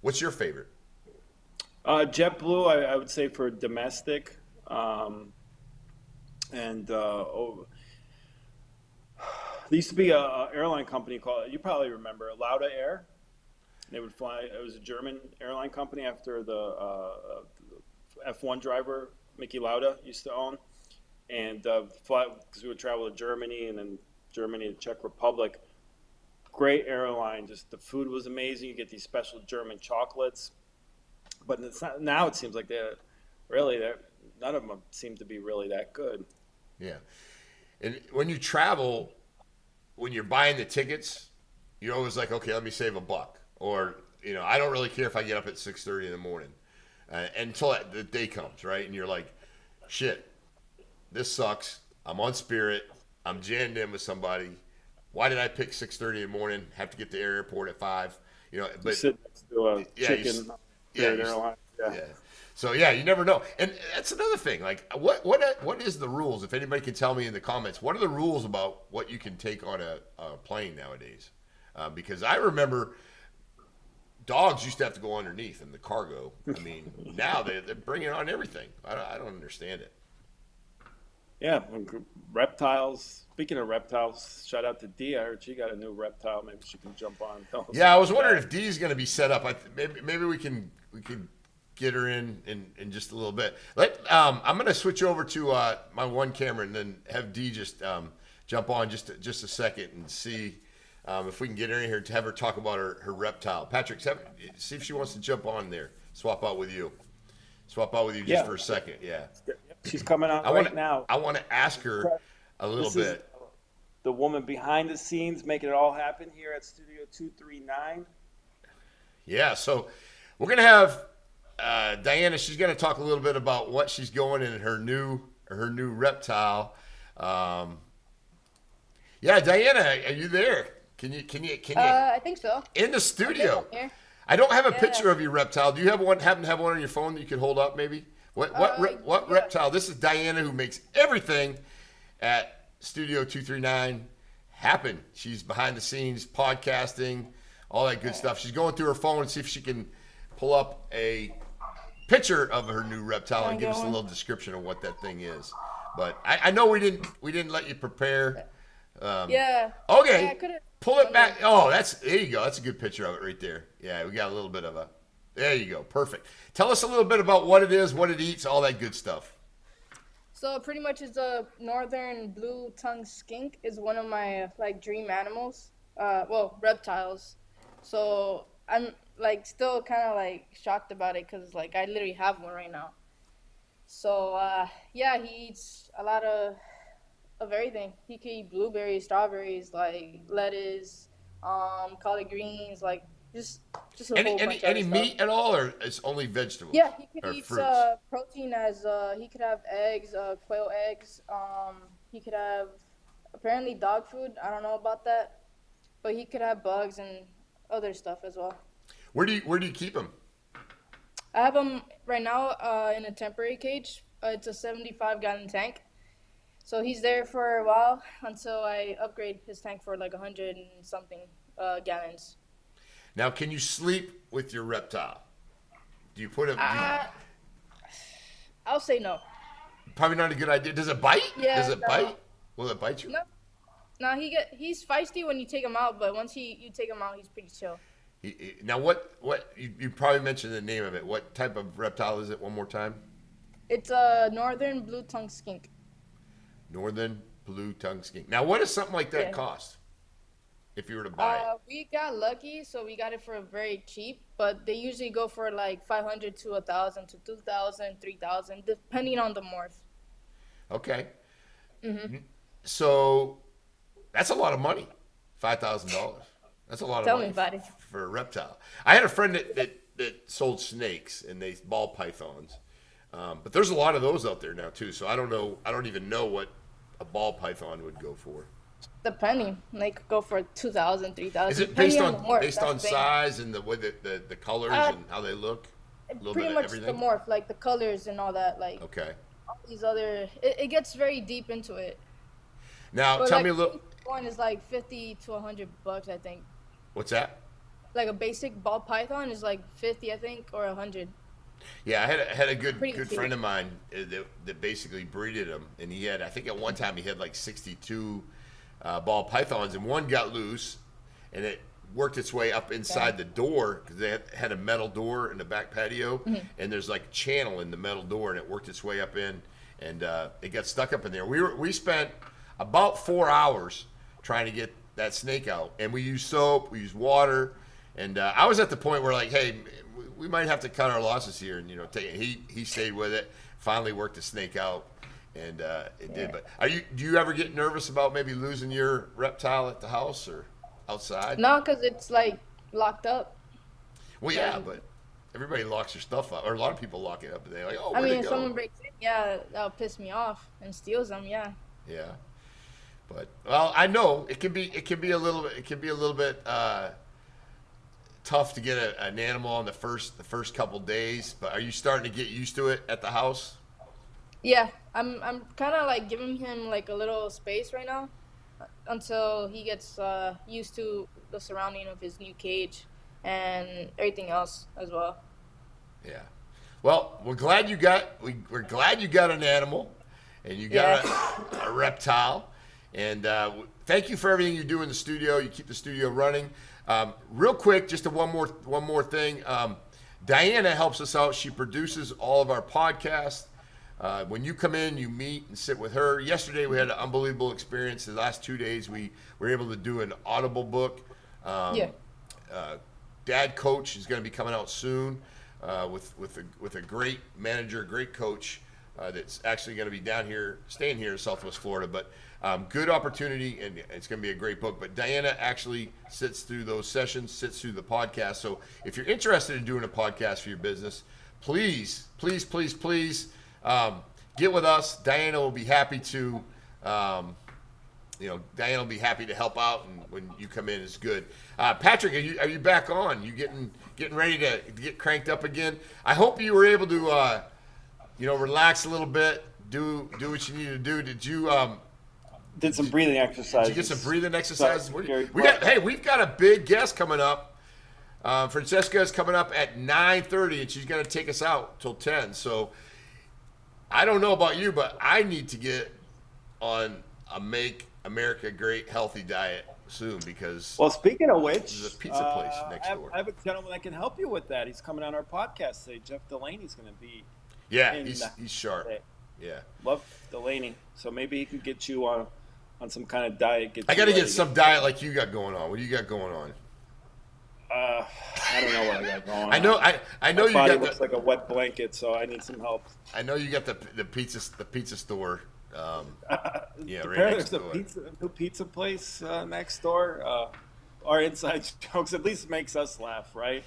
what's your favorite?
JetBlue, I would say for domestic, and there used to be a airline company called, you probably remember, Lauda Air. They would fly. It was a German airline company after the F1 driver Mickey Lauda used to own, and fly because we would travel to Germany and then Germany to Czech Republic. Great airline. Just the food was amazing. You get these special German chocolates. But it's not, now it seems like none of them seem to be really that good.
Yeah. And when you travel, when you're buying the tickets, you're always like, okay, let me save $1. Or, I don't really care if I get up at 6:30 in the morning until the day comes, right? And you're like, shit, this sucks. I'm on Spirit. I'm jammed in with somebody. Why did I pick 6:30 in the morning? Have to get to the airport at 5. But
You sit next to a chicken.
yeah. So yeah, you never know. And that's another thing. Like, what is the rules? If anybody can tell me in the comments, what are the rules about what you can take on a plane nowadays? Because I remember dogs used to have to go underneath in the cargo. I mean, now they're bringing on everything. I don't understand it.
Yeah, reptiles. Speaking of reptiles, shout out to Dee. I heard she got a new reptile. Maybe she can jump on. And tell us
Yeah, I was
about
wondering
that.
if Dee's going to be set up. Maybe we can get her in just a little bit. I'm going to switch over to my one camera and then have Dee just jump on just a second and see if we can get her in here to have her talk about her reptile. Patrick, see if she wants to jump on there. Swap out with you just
Yeah.
for a second. Yeah.
She's coming on now.
I want to ask her a little
This is
bit.
the woman behind the scenes making it all happen here at Studio 239.
Yeah, so we're gonna have Diana. She's gonna talk a little bit about what she's going in her new reptile. Yeah, Diana, are you there? Can you
I think so.
in the studio?
I'm here.
I don't have a
Yeah.
picture of your reptile. Do you happen to have one on your phone that you could hold up maybe? What
Yeah.
reptile? This is Diana, who makes everything at Studio 239 happen. She's behind the scenes, podcasting, all that good stuff. She's going through her phone and see if she can pull up a picture of her new reptile and give us a little description of what that thing is. But I know we didn't let you prepare.
Yeah.
Okay.
Yeah, I could've-
Pull it back. Oh, there you go. That's a good picture of it right there. Yeah, we got a little bit of a. There you go. Perfect. Tell us a little bit about what it is, what it eats, all that good stuff.
So pretty much it's a northern blue-tongued skink is one of my dream animals. Reptiles. So I'm still kind of shocked about it because I literally have one right now. So yeah, he eats a lot of everything. He can eat blueberries, strawberries, lettuce, collard greens, Just a whole bunch of
Any
other
meat
stuff.
at all, or it's only vegetables?
Yeah, he could
Or
eat
fruits?
protein as he could have eggs, quail eggs. He could have apparently dog food. I don't know about that, but he could have bugs and other stuff as well.
Where do you keep them?
I have him right now in a temporary cage. It's a 75-gallon tank. So he's there for a while until I upgrade his tank for like 100 and something gallons.
Now, can you sleep with your reptile? Do you put him?
I'll say no.
Probably not a good idea. Does it bite?
Yeah,
Does it
no.
bite? Will it bite you?
No, no, he's feisty when you take him out, but once you take him out, he's pretty chill.
Now, what you probably mentioned the name of it. What type of reptile is it? One more time.
It's a northern blue-tongued skink.
Northern blue tongue skink. Now, what does something like that
Yeah.
cost? If you were to buy it,
We got lucky, so we got it for very cheap. But they usually go for like 500 to 1,000 to 2,000, 3,000, depending on the morph.
okay. So that's a lot of money. $5,000. That's a lot of
Tell
money
me about it.
for a reptile. I had a friend that sold snakes and they ball pythons, but there's a lot of those out there now too. So I don't know. I don't even know what a ball python would go for.
Depending, they could go for 2,000, 3,000.
Is it based
depending
on
the morph,
based
that's
on
the thing.
size and the way the colors and how they look? A little
Pretty
bit
much
of
the
everything.
morph, like the colors and all that, like
Okay.
all these other. It gets very deep into it.
Now
But
tell
like
me a little.
one is like 50 to $100, I think.
What's that?
Like a basic ball python is like 50, I think, or 100.
Yeah, I had a good
Pretty cheap.
friend of mine that basically breeded them, and he had, I think at one time he had like 62 ball pythons, and one got loose, and it worked its way up inside the door because they had a metal door in the back patio, and there's like a channel in the metal door, and it worked its way up in, and it got stuck up in there. We spent about 4 hours trying to get that snake out, and we used soap, we used water, and I was at the point where like, hey, we might have to cut our losses here, and take it. He stayed with it, finally worked the snake out, and it did. But do you ever get nervous about maybe losing your reptile at the house or outside?
No, because it's like locked up.
Well, yeah, but everybody locks their stuff up, or a lot of people lock it up, and they're like, oh,
I
where'd
mean,
it
if
go?
someone breaks in, yeah, that'll piss me off and steals them, yeah.
Yeah, but well, I know it can be a little bit tough to get an animal on the first couple days. But are you starting to get used to it at the house?
Yeah, I'm kind of like giving him like a little space right now until he gets used to the surrounding of his new cage and everything else as well.
Yeah. Well, we're glad you got an animal, and you got a reptile, and thank you for everything you do in the studio. You keep the studio running. Real quick, just one more thing. Diana helps us out. She produces all of our podcasts. When you come in, you meet and sit with her. Yesterday, we had an unbelievable experience. The last 2 days, we were able to do an Audible book. Dad Coach is going to be coming out soon with a great manager, great coach that's actually going to be staying here in Southwest Florida. But good opportunity, and it's going to be a great book. But Diana actually sits through those sessions, sits through the podcast. So if you're interested in doing a podcast for your business, please get with us. Diana will be happy to. Diana will be happy to help out, and when you come in, it's good. Patrick, are you back on? You getting ready to get cranked up again? I hope you were able to, relax a little bit, do what you need to do. Did you?
Did some breathing exercises.
Did you get some breathing exercises?
So,
we've got a big guest coming up. Francesca is coming up at 9:30, and she's going to take us out till 10. So I don't know about you, but I need to get on a Make America Great Healthy diet soon because.
Well, speaking of which,
there's a pizza place next door.
I have a gentleman that can help you with that. He's coming on our podcast today. Jeff Delaney's going to be.
Yeah, he's sharp.
Today.
Yeah.
Love Delaney. So maybe he can get you on some kind of diet.
I got to get some diet like you got going on. What do you got going on?
I don't know what I got going on.
I know
My
you
body
got
looks like a wet blanket, so I need some help.
I know you got the pizza store. Right
Apparently
next
there's
door.
a new pizza place next door. our inside jokes. At least makes us laugh, right?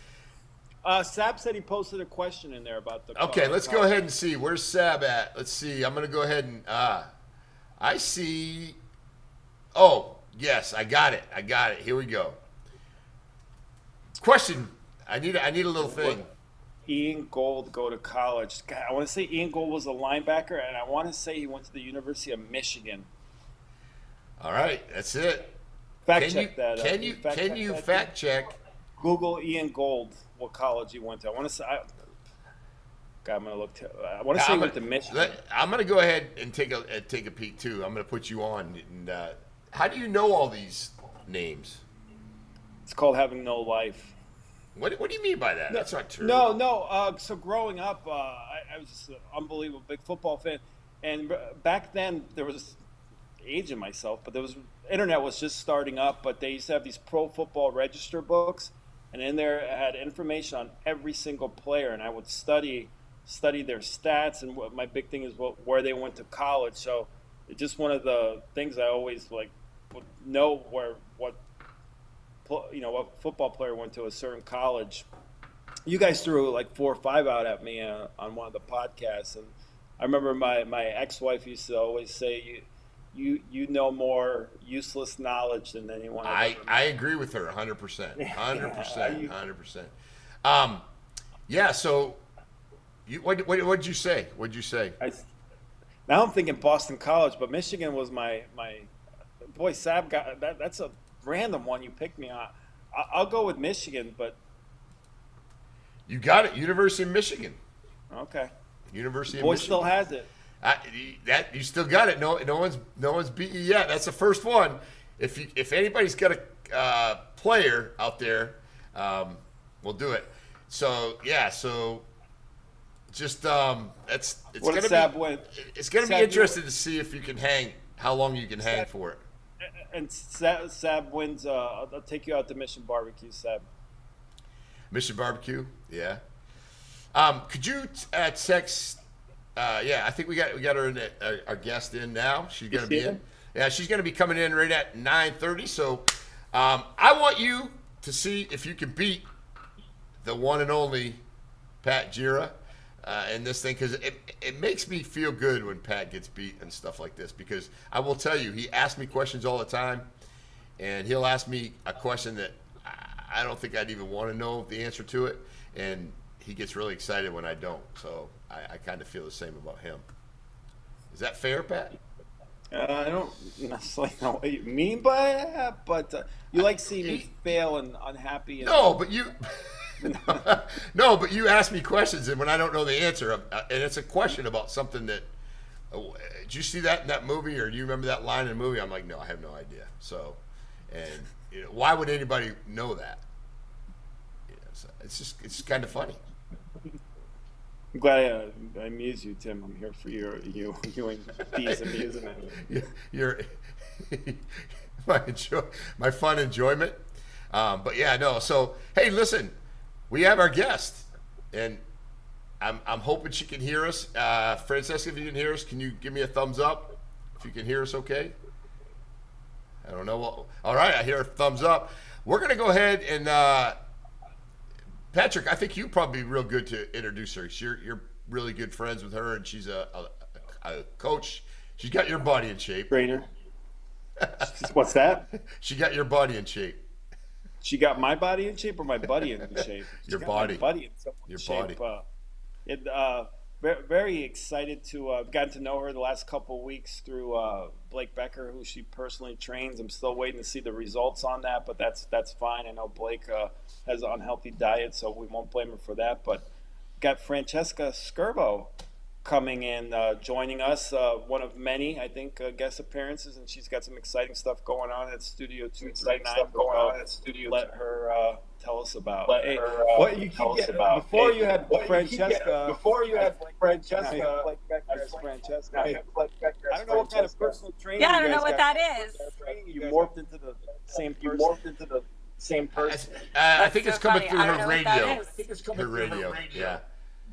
Sab said he posted a question in there about the.
Okay, let's go ahead and see. Where's Sab at? Let's see. I'm going to go ahead and. I see. Oh, yes, I got it. Here we go. Question. I need a little thing.
Ian Gold go to college. God, I want to say Ian Gold was a linebacker, and I want to say he went to the University of Michigan.
All right, that's it.
Fact check that.
Can you fact check?
Google Ian Gold, what college he went to. I want to say. God, I'm gonna look. I want to say he went to Michigan.
I'm gonna go ahead and take a peek too. I'm gonna put you on. And, how do you know all these names?
It's called having no life.
What do you mean by that? That's not true.
No. So growing up, I was just an unbelievable big football fan, and back then there was aging myself, but internet was just starting up. But they used to have these Pro Football Register books, and in there it had information on every single player, and I would study their stats. And my big thing is where they went to college. So it's just one of the things I always would know what football player went to a certain college. You guys threw like 4 or 5 out at me on one of the podcasts, and I remember my ex-wife used to always say, you know more useless knowledge than anyone.
I agree with her 100%. 100%. Yeah. So, what'd you say?
Now I'm thinking Boston College, but Michigan was my boy. Sab got that. That's a random one you picked me on. I'll go with Michigan, but
you got it. University of Michigan.
Okay.
University of
Boy
Michigan.
still has it.
That you still got it. No one's beat you yet. That's the first one. If anybody's got a player out there, we'll do it. So yeah. So just it's gonna be interesting to see if you can hang. How long you can hang for it.
And Sab wins. I'll take you out to Mission Barbecue, Sab.
Mission Barbecue, yeah. Could you text? Yeah, I think we got our guest in now. She's gonna be in. Yeah, she's gonna be coming in right at 9:30. So, I want you to see if you can beat the one and only Pat Gira in this thing, because it makes me feel good when Pat gets beat and stuff like this, because I will tell you, he asks me questions all the time, and he'll ask me a question that I don't think I'd even want to know the answer to it, and he gets really excited when I don't. So I kind of feel the same about him. Is that fair, Pat?
I don't necessarily know what you mean by that, but you like seeing me fail and unhappy.
No, but you... No, but you ask me questions, and when I don't know the answer, and it's a question about something that, did you see that in that movie, or do you remember that line in the movie? I'm like, no, I have no idea. So, and why would anybody know that? So it's kind of funny.
I'm glad I amuse you, Tim. I'm here for you and these amusement.
You're my fun enjoyment. But yeah, no. So hey, listen. We have our guest, and I'm hoping she can hear us. Francesca, if you can hear us, can you give me a thumbs up? If you can hear us, okay? I don't know. Well, all right, I hear a thumbs up. We're going to go ahead and, Patrick, I think you'd probably be real good to introduce her. You're really good friends with her, and she's a coach. She's got your body in shape.
Trainer. What's that?
She got your body in shape.
She got my body in shape, or my buddy in shape?
Your body.
My buddy in
your
shape.
Body.
Very excited to have gotten to know her the last couple of weeks through Blake Becker, who she personally trains. I'm still waiting to see the results on that, but that's fine. I know Blake has an unhealthy diet, so we won't blame her for that. But got Francesca Scerbo coming in, joining us, one of many, I think, guest appearances, and she's got some exciting stuff going on at Studio 239. Let her tell us about. What you tell us about before you had Francesca. Before you had Francesca. Francesca. I don't know what kind of personal training.
Yeah, I don't know what that is.
You morphed into the same person.
I think it's coming through her radio.
Her
radio. Yeah.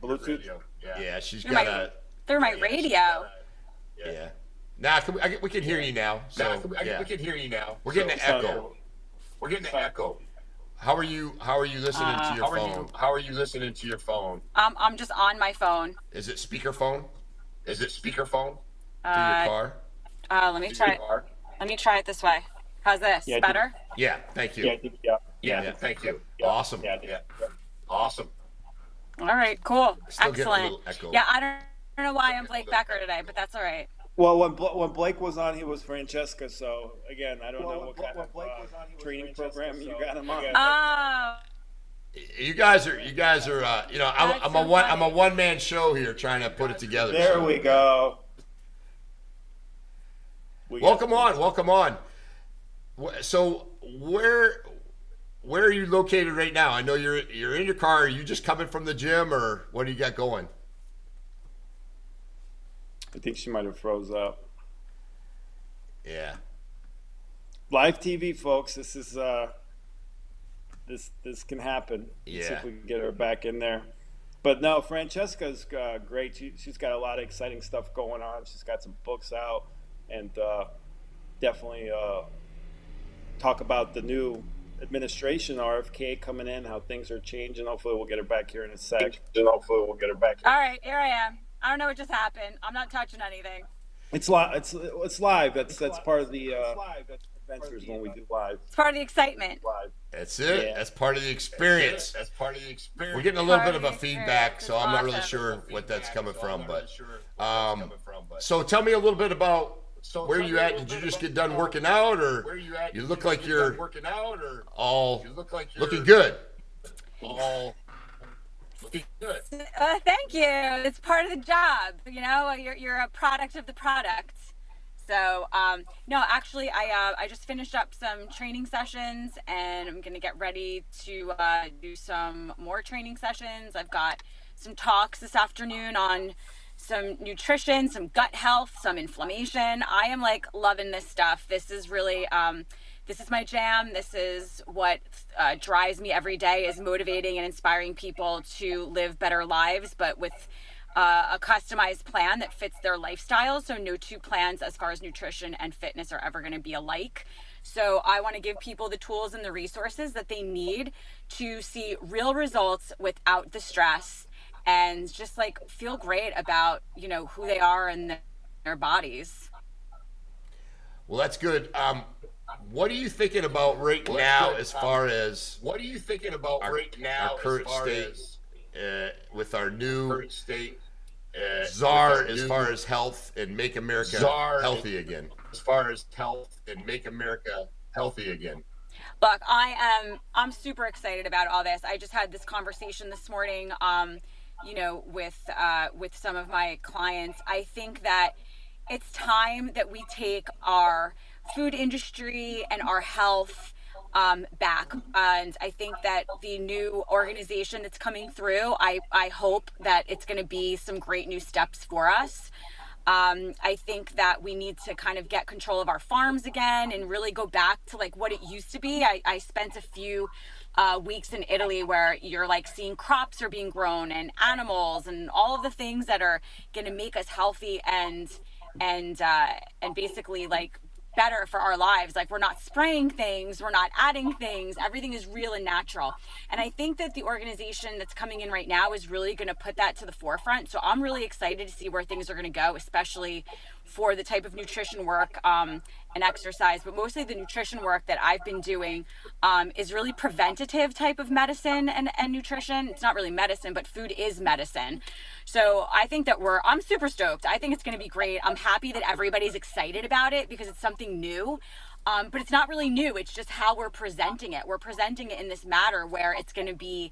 Bluetooth.
Yeah, she's got
through my radio.
Yeah. Nah, we can hear you now. So yeah. We can hear you now. We're getting an echo. We're getting an echo. How are you? How are you listening to your phone?
How are you listening to your phone?
I'm just on my phone.
Is it speakerphone
Is it speakerphone?
through your
Uh,
car?
Let me
Do
try
you
it.
are?
Let me try it this way. How's this?
Yeah, I think,
Better?
Yeah. Thank
yeah,
you.
I think, yeah,
Yeah.
Yeah.
Thank you.
Awesome.
Yeah. Awesome.
All right, cool.
Still getting a
Excellent.
little echo.
Yeah, I don't know why I'm Blake Becker today, but that's all right.
Well, when Blake was on, he was Francesca. So again, I don't know what kind of training program you got him on.
Oh,
You guys are. You know,
That's
I'm
so
a one. I'm a
funny.
one man show here, trying to put it together.
There
so.
we go.
Welcome on. Welcome on. So where are you located right now? I know you're in your car. Are you just coming from the gym, or what do you got going?
I think she might have froze up.
Yeah.
Live TV, folks. This is this can happen. Let's see
Yeah.
if we can get her back in there. But no, Francesca's great. She's got a lot of exciting stuff going on. She's got some books out, and definitely talk about the new administration RFK coming in, how things are changing. Hopefully, we'll get her back here in a sec.
And hopefully we'll get her back.
All right, here I am. I don't know what just happened. I'm not touching anything.
It's live. It's live. That's part of the adventures when we do live.
It's part of the excitement.
That's it.
Yeah.
That's part of the experience.
That's part of the experience.
We're getting a little
Part
bit
of
of
the
a feedback,
experience.
so I'm not really
Awesome.
sure what that's coming from. But
But
so tell me a little bit about
So
where
tell
you
me a
at.
little
Did you
bit
just
about,
get done working out, or
where you at?
you
Did
look
just
like
get
you're
done working out, or
all
you look like you're
looking good?
all looking good.
Thank you. It's part of the job. You know, you're a product of the product. So, no, actually, I just finished up some training sessions, and I'm gonna get ready to do some more training sessions. I've got some talks this afternoon on some nutrition, some gut health, some inflammation. I am like loving this stuff. This is really this is my jam. This is what drives me every day, is motivating and inspiring people to live better lives, but with a customized plan that fits their lifestyle. So no two plans as far as nutrition and fitness are ever going to be alike. So I want to give people the tools and the resources that they need to see real results without the stress, and just like feel great about, you know, who they are and their bodies.
Well, that's good. What are you thinking about right now, as far as
What are you thinking about
our,
right now
our current
as far
state with our new
current state
czar,
with our
as
new
far as health and make America
czar
healthy again?
as far as health and make America healthy again?
Look, I'm super excited about all this. I just had this conversation this morning, you know, with some of my clients. I think that it's time that we take our food industry and our health back. And I think that the new organization that's coming through, I hope that it's going to be some great new steps for us. I think that we need to kind of get control of our farms again and really go back to like what it used to be. I spent a few weeks in Italy where you're like seeing crops are being grown and animals and all of the things that are going to make us healthy and basically like better for our lives. Like, we're not spraying things, we're not adding things, everything is real and natural. And I think that the organization that's coming in right now is really going to put that to the forefront. So I'm really excited to see where things are going to go, especially for the type of nutrition work and exercise. But mostly the nutrition work that I've been doing is really preventative type of medicine and nutrition. It's not really medicine, but food is medicine. So I think that I'm super stoked. I think it's going to be great. I'm happy that everybody's excited about it because it's something new. But it's not really new. It's just how we're presenting it. We're presenting it in this matter where it's going to be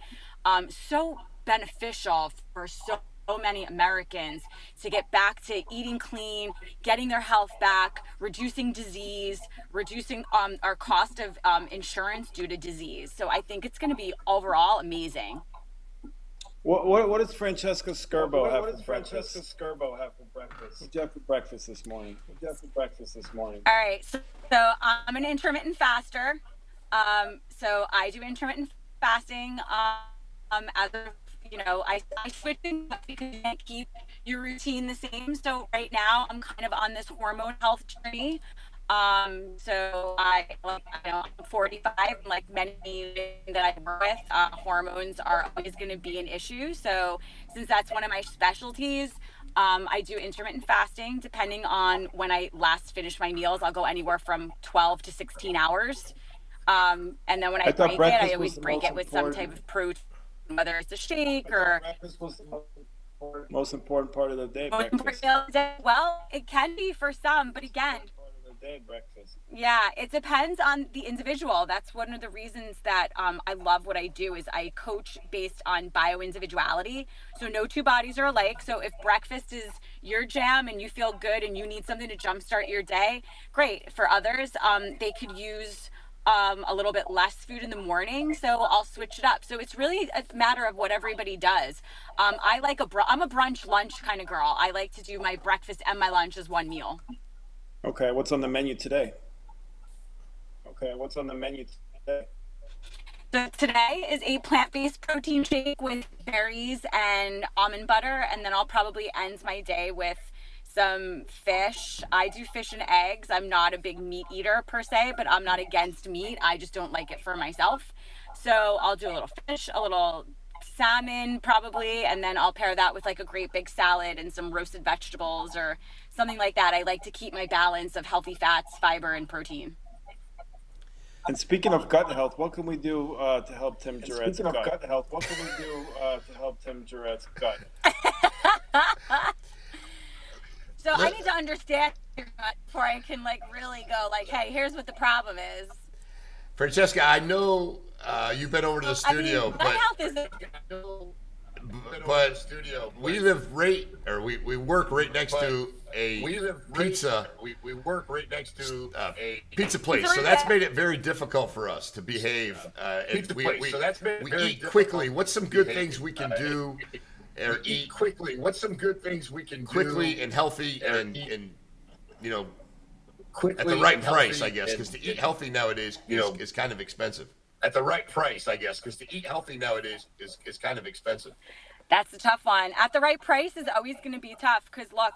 so beneficial for so many Americans to get back to eating clean, getting their health back, reducing disease, reducing our cost of insurance due to disease. So I think it's going to be overall amazing.
What does Francesca Scerbo have for breakfast?
Francesca Scerbo have for breakfast?
What did you have for breakfast this morning?
All right. So I'm an intermittent faster. So I do intermittent fasting. As of, you know, I switch things up because you can't keep your routine the same. So right now I'm kind of on this hormone health journey. So I'm 45, and like many women that I work with, hormones are always going to be an issue. So since that's one of my specialties, I do intermittent fasting. Depending on when I last finish my meals, I'll go anywhere from 12 to 16 hours. And then when I
I thought
break it, I
breakfast
always
was the
break
most
it with some type
important.
of protein, whether it's a
I
shake
thought
or
breakfast was the most important part of the day.
most important
Breakfast.
meal of the day. Well, it can be for some, but
Most
again,
important part of the day. Breakfast.
yeah, it depends on the individual. That's one of the reasons that I love what I do is I coach based on bio individuality. So no two bodies are alike. So if breakfast is your jam and you feel good and you need something to jumpstart your day, great. For others, they could use a little bit less food in the morning. So I'll switch it up. So it's really a matter of what everybody does. I'm a brunch lunch kind of girl. I like to do my breakfast and my lunch as one meal.
Okay, what's on the menu today? Okay, what's on the menu today?
So today is a plant-based protein shake with berries and almond butter, and then I'll probably end my day with some fish. I do fish and eggs. I'm not a big meat eater per se, but I'm not against meat. I just don't like it for myself. So I'll do a little fish, a little salmon probably, and then I'll pair that with like a great big salad and some roasted vegetables or something like that. I like to keep my balance of healthy fats, fiber, and protein.
And speaking of gut health, what can we do to help Tim
And
Jarrett's
speaking of
gut?
gut health, what can we do to help Tim Jarrett's gut?
So I need to understand your gut before I can like really go like, hey, here's what the problem is.
Francesca, I know you've been over to the
I mean,
studio,
gut health is
but we live right, or we work right next to a
We live
pizza
we work right next to a
pizza place, so that's made it very difficult for us to behave. And
pizza place. So that's made it
we
very
eat
difficult
quickly. What's some
to
good
behave.
things we can do, or
eat
eat
quickly. What's some good things we can
quickly
do
and healthy,
or
and
eat
you know
quickly
at the right
and
price,
healthy
I guess, because to eat healthy nowadays is kind of expensive.
at the right price, I guess, because to eat healthy nowadays is kind of expensive.
That's a tough one. At the right price is always going to be tough because look,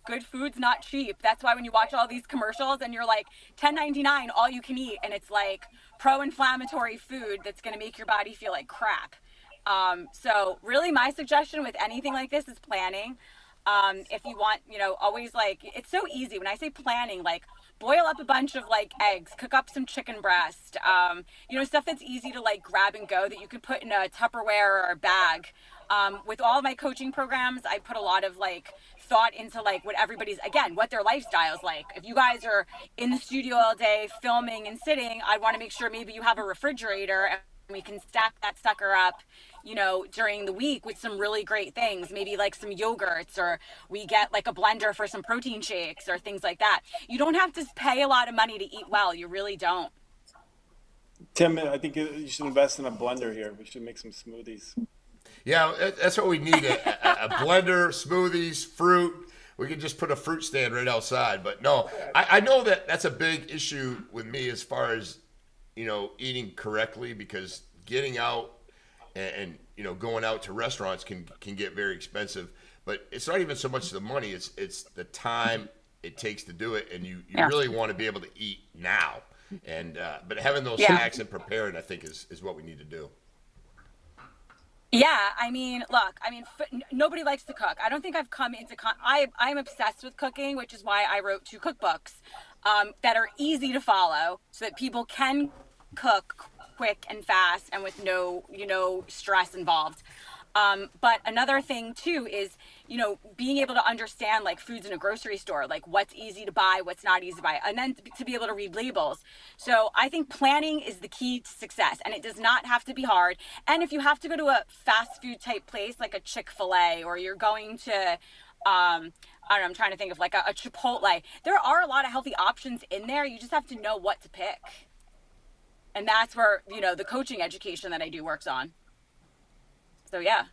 good food's not cheap. That's why when you watch all these commercials and you're like 10.99 all you can eat, and it's like pro-inflammatory food that's going to make your body feel like crap. So really, my suggestion with anything like this is planning. If you want, always like it's so easy when I say planning, like boil up a bunch of like eggs, cook up some chicken breast, stuff that's easy to like grab and go that you can put in a Tupperware or a bag. With all of my coaching programs, I put a lot of like thought into like what their lifestyle is like. If you guys are in the studio all day filming and sitting, I want to make sure maybe you have a refrigerator and we can stack that sucker up, during the week with some really great things, maybe like some yogurts, or we get like a blender for some protein shakes or things like that. You don't have to pay a lot of money to eat well. You really don't.
Tim, I think you should invest in a blender here. We should make some smoothies.
Yeah, that's what we need: a blender, smoothies, fruit. We can just put a fruit stand right outside. But no, I know that that's a big issue with me as far as eating correctly, because getting out and going out to restaurants can get very expensive. But it's not even so much the money; it's the time it takes to do it, and you
Yeah.
really want to be able to eat now. And but having those
Yeah.
snacks and preparing, I think, is what we need to do.
Yeah, I mean, look, nobody likes to cook. I don't think I've come into I'm obsessed with cooking, which is why I wrote two cookbooks that are easy to follow so that people can cook quick and fast and with no, stress involved. But another thing too is, being able to understand like foods in a grocery store, like what's easy to buy, what's not easy to buy, and then to be able to read labels. So I think planning is the key to success, and it does not have to be hard. And if you have to go to a fast food type place like a Chick-fil-A, or you're going to, I don't know, I'm trying to think of like a Chipotle, there are a lot of healthy options in there. You just have to know what to pick. And that's where, the coaching education that I do works on. So yeah,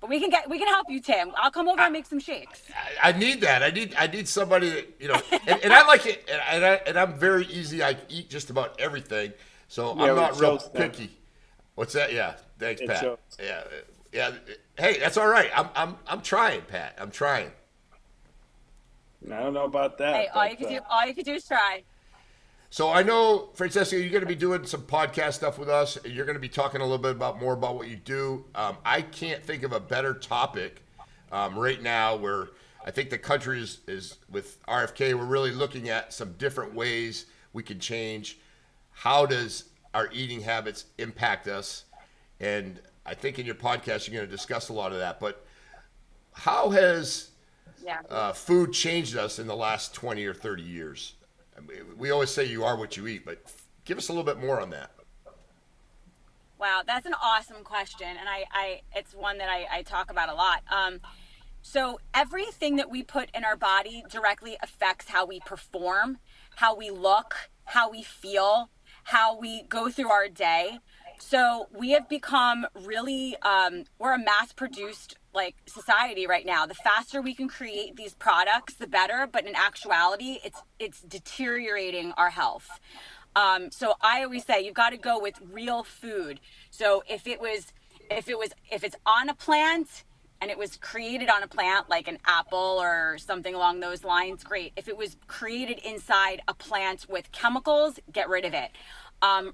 but we can help you, Tim. I'll come over and make some shakes.
I need that. I need somebody that and I like it, and I'm very easy. I eat just about everything, so
Yeah,
I'm
it
not real
shows, Tim.
picky. What's that? Yeah, thanks,
It
Pat.
shows.
Yeah, yeah. Hey, that's all right. I'm trying, Pat. I'm trying.
I don't know about that.
Hey, all you can do is try.
So I know, Francesca, you're going to be doing some podcast stuff with us. You're going to be talking a little bit more about what you do. I can't think of a better topic right now where I think the country is with RFK. We're really looking at some different ways we can change. How does our eating habits impact us? And I think in your podcast you're going to discuss a lot of that. But how has food changed us in the last 20 or 30 years? I mean, we always say you are what you eat, but give us a little bit more on that.
Wow, that's an awesome question, and it's one that I talk about a lot. So everything that we put in our body directly affects how we perform, how we look, how we feel, how we go through our day. So we have become really, we're a mass-produced like society right now. The faster we can create these products, the better. But in actuality, it's deteriorating our health. So I always say you've got to go with real food. So if it's on a plant and it was created on a plant like an apple or something along those lines, great. If it was created inside a plant with chemicals, get rid of it.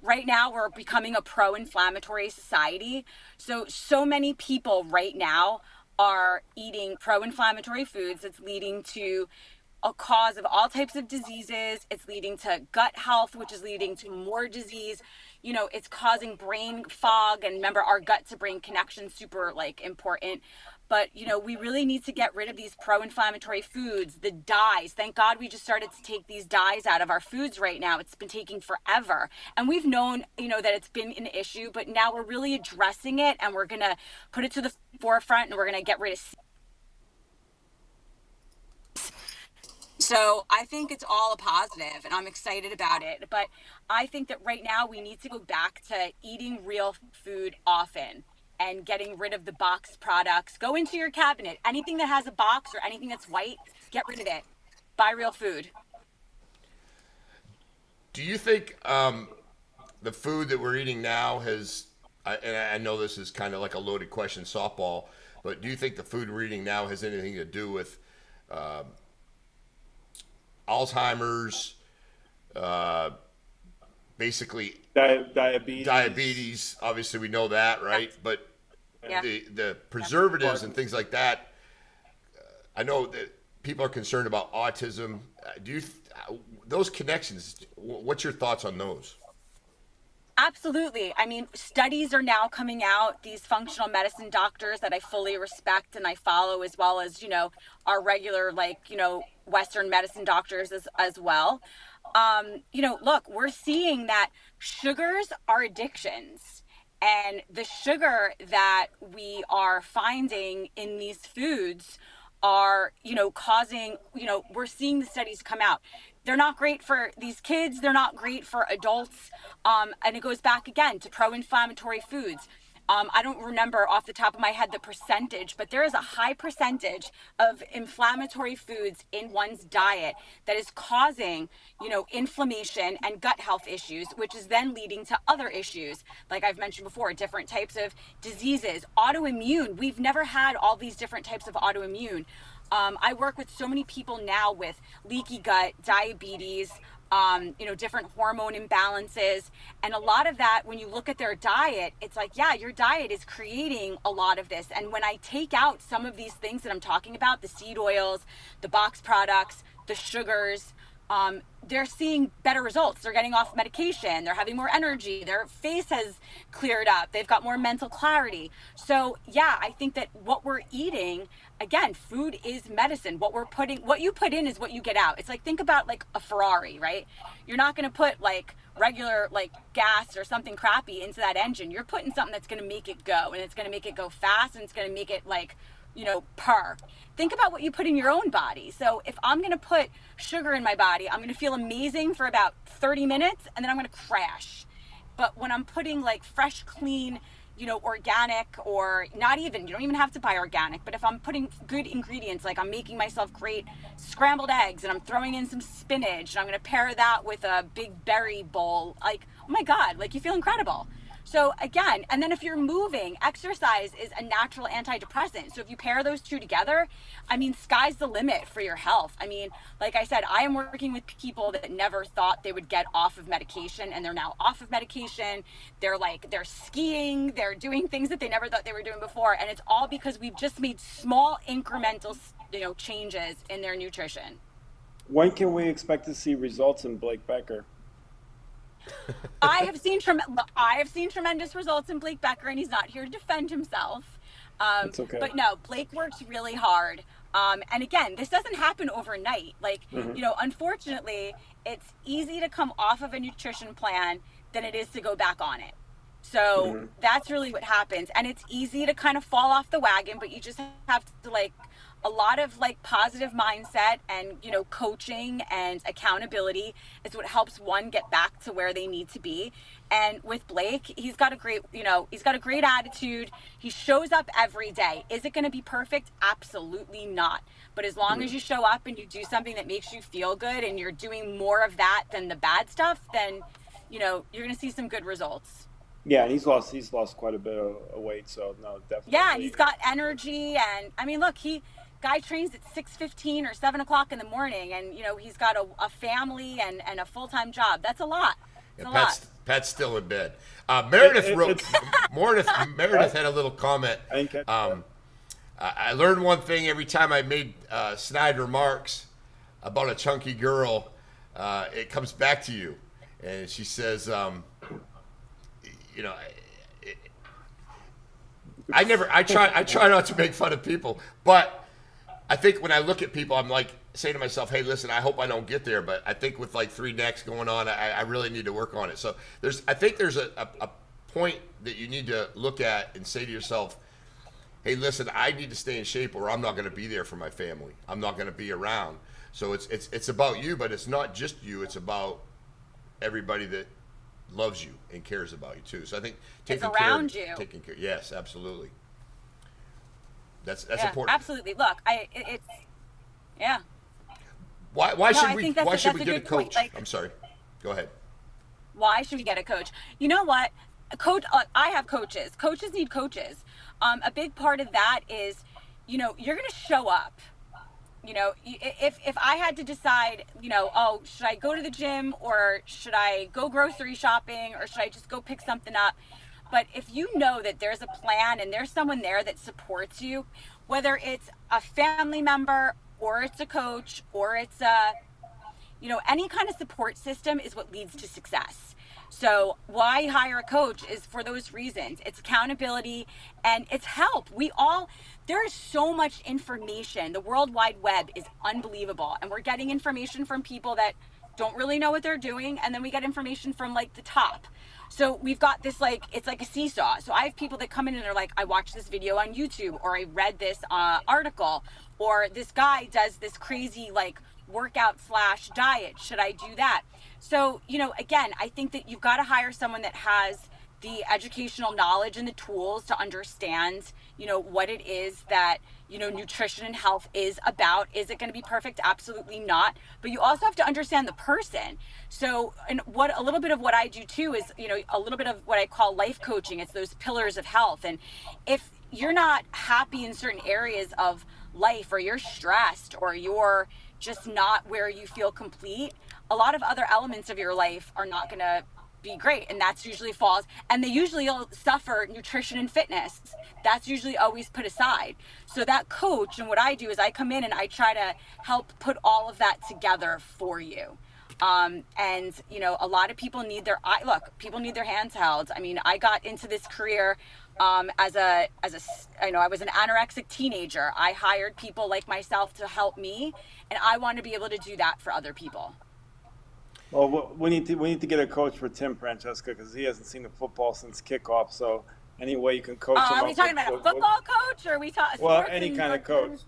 Right now, we're becoming a pro-inflammatory society. So many people right now are eating pro-inflammatory foods. It's leading to a cause of all types of diseases. It's leading to gut health, which is leading to more disease. You know, it's causing brain fog. And remember, our gut to brain connection, super like important. But, you know, we really need to get rid of these pro-inflammatory foods, the dyes. Thank God we just started to take these dyes out of our foods right now. It's been taking forever. And we've known, you know, that it's been an issue, but now we're really addressing it and we're going to put it to the forefront and we're going to get rid of. So I think it's all a positive and I'm excited about it. But I think that right now we need to go back to eating real food often and getting rid of the box products. Go into your cabinet. Anything that has a box or anything that's white, get rid of it. Buy real food.
Do you think the food that we're eating now and I know this is kind of like a loaded question, softball, but do you think the food we're eating now has anything to do with Alzheimer's, basically diabetes? Obviously, we know that, right? But the preservatives and things like that. I know that people are concerned about autism. Those connections? What's your thoughts on those?
Absolutely. I mean, studies are now coming out, these functional medicine doctors that I fully respect and I follow, as well as, you know, our regular, like, you know, Western medicine doctors as well. You know, look, we're seeing that sugars are addictions. And the sugar that we are finding in these foods are, you know, causing, you know, we're seeing the studies come out. They're not great for these kids. They're not great for adults. And it goes back again to pro-inflammatory foods. I don't remember off the top of my head the percentage, but there is a high percentage of inflammatory foods in one's diet that is causing, you know, inflammation and gut health issues, which is then leading to other issues. Like I've mentioned before, different types of diseases, autoimmune. We've never had all these different types of autoimmune. I work with so many people now with leaky gut, diabetes, you know, different hormone imbalances. And a lot of that, when you look at their diet, it's like, yeah, your diet is creating a lot of this. And when I take out some of these things that I'm talking about, the seed oils, the box products, the sugars, they're seeing better results. They're getting off medication. They're having more energy. Their face has cleared up. They've got more mental clarity. So yeah, I think that what we're eating, again, food is medicine. What you put in is what you get out. It's like, think about like a Ferrari, right? You're not going to put like regular like gas or something crappy into that engine. You're putting something that's going to make it go, and it's going to make it go fast, and it's going to make it like, you know, purr. Think about what you put in your own body. So if I'm going to put sugar in my body, I'm going to feel amazing for about 30 minutes and then I'm going to crash. But when I'm putting like fresh, clean, you know, organic, or not even, you don't even have to buy organic, but if I'm putting good ingredients, like I'm making myself great scrambled eggs and I'm throwing in some spinach and I'm going to pair that with a big berry bowl, like, oh my God, like you feel incredible. So again, and then if you're moving, exercise is a natural antidepressant. So if you pair those two together, I mean, sky's the limit for your health. I mean, like I said, I am working with people that never thought they would get off of medication, and they're now off of medication. They're skiing, they're doing things that they never thought they were doing before. And it's all because we've just made small incremental, changes in their nutrition.
When can we expect to see results in Blake Becker?
I have seen tremendous results in Blake Becker, and he's not here to defend himself.
It's okay.
But no, Blake works really hard. And again, this doesn't happen overnight. Like, unfortunately, it's easy to come off of a nutrition plan than it is to go back on it. So that's really what happens. And it's easy to kind of fall off the wagon, but you just have to a lot of positive mindset and coaching and accountability is what helps one get back to where they need to be. And with Blake, he's got a great attitude. He shows up every day. Is it going to be perfect? Absolutely not. But as long as you show up and you do something that makes you feel good and you're doing more of that than the bad stuff, then you're going to see some good results.
Yeah, and he's lost quite a bit of weight, so no, definitely.
Yeah, and he's got energy, and I mean, look, guy trains at 6:15 or 7 o'clock in the morning, and he's got a family and a full-time job. That's a lot.
Pat's still in bed. Meredith Meredith had a little comment. I learned one thing every time I made snide remarks about a chunky girl. It comes back to you, and she says, I try not to make fun of people, but I think when I look at people, I'm saying to myself, hey, listen, I hope I don't get there, but I think with 3 necks going on, I really need to work on it. So I think there's a point that you need to look at and say to yourself, hey, listen, I need to stay in shape or I'm not going to be there for my family. I'm not going to be around. So it's about you, but it's not just you. It's about everybody that loves you and cares about you too. So I think taking care. Yes, absolutely. That's important.
Absolutely. Look, yeah.
Why should we get a coach? I'm sorry. Go ahead.
Why should we get a coach? You know what? I have coaches. Coaches need coaches. A big part of that is, you're going to show up. If I had to decide, should I go to the gym or should I go grocery shopping or should I just go pick something up? But if you know that there's a plan and there's someone there that supports you, whether it's a family member or it's a coach or it's any kind of support system is what leads to success. So why hire a coach is for those reasons. It's accountability and it's help. There is so much information. The World Wide Web is unbelievable. And we're getting information from people that don't really know what they're doing. And then we get information from the top. So we've got this it's like a seesaw. So I have people that come in and they're like, I watched this video on YouTube, or I read this article, or this guy does this crazy workout / diet. Should I do that? So, again, I think that you've got to hire someone that has the educational knowledge and the tools to understand, what it is that, nutrition and health is about. Is it going to be perfect? Absolutely not. But you also have to understand the person. So, and a little bit of what I do too is, a little bit of what I call life coaching. It's those pillars of health. And if you're not happy in certain areas of life, or you're stressed, or you're just not where you feel complete, a lot of other elements of your life are not going to be great. And that's usually falls, and they usually suffer nutrition and fitness. That's usually always put aside. So that coach, and what I do is I come in and I try to help put all of that together for you. And a lot of people need people need their hands held. I mean, I got into this career I was an anorexic teenager. I hired people like myself to help me, and I want to be able to do that for other people.
Well, we need to get a coach for Tim, Francesca, because he hasn't seen the football since kickoff. So any way you can coach him.
Are we talking about a football coach, or are we talking?
Well, any kind of coach.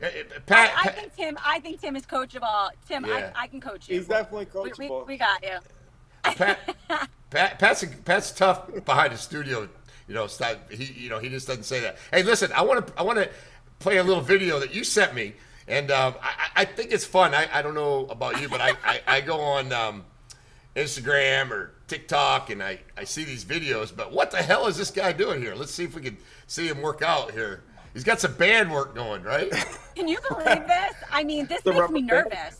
I think Tim is coachable. Tim, yeah. I can coach you.
He's definitely coachable.
We got you.
Pat's tough behind the studio. He just doesn't say that. Hey, listen, I want to play a little video that you sent me, and I think it's fun. I don't know about you, but I go on Instagram or TikTok, and I see these videos. But what the hell is this guy doing here? Let's see if we can see him work out here. He's got some band work going, right?
Can you believe this? I mean, this
The
makes
rubber
me
band.
nervous.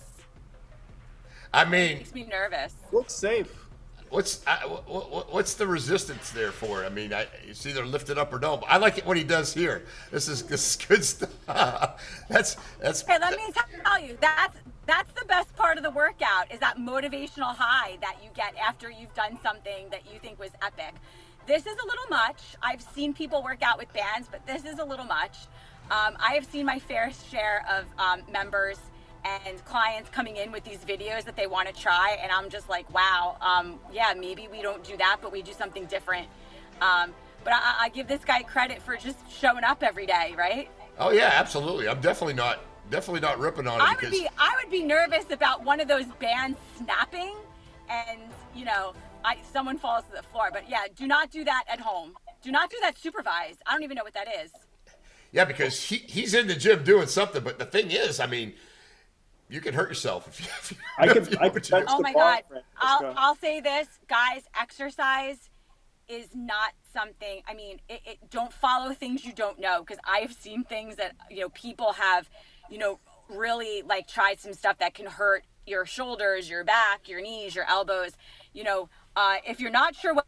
I mean,
Makes me nervous.
Looks safe.
what's the resistance there for? I mean, it's either lifted up or don't. But I like it what he does here. This is good stuff. That's.
Hey, let me tell you, that's the best part of the workout is that motivational high that you get after you've done something that you think was epic. This is a little much. I've seen people work out with bands, but this is a little much. I have seen my fair share of members and clients coming in with these videos that they want to try, and I'm just like, wow, yeah, maybe we don't do that, but we do something different. But I give this guy credit for just showing up every day, right?
Oh yeah, absolutely. I'm definitely not ripping on it.
I would be nervous about one of those bands snapping, and someone falls to the floor. But yeah, do not do that at home. Do not do that supervised. I don't even know what that is.
Yeah, because he's in the gym doing something. But the thing is, I mean, you can hurt yourself if you.
I could touch
Oh
the
my
bar,
God.
Francesca.
I'll say this, guys, exercise is not something, I mean, don't follow things you don't know, because I've seen things that, people have, really like tried some stuff that can hurt your shoulders, your back, your knees, your elbows. If you're not sure what.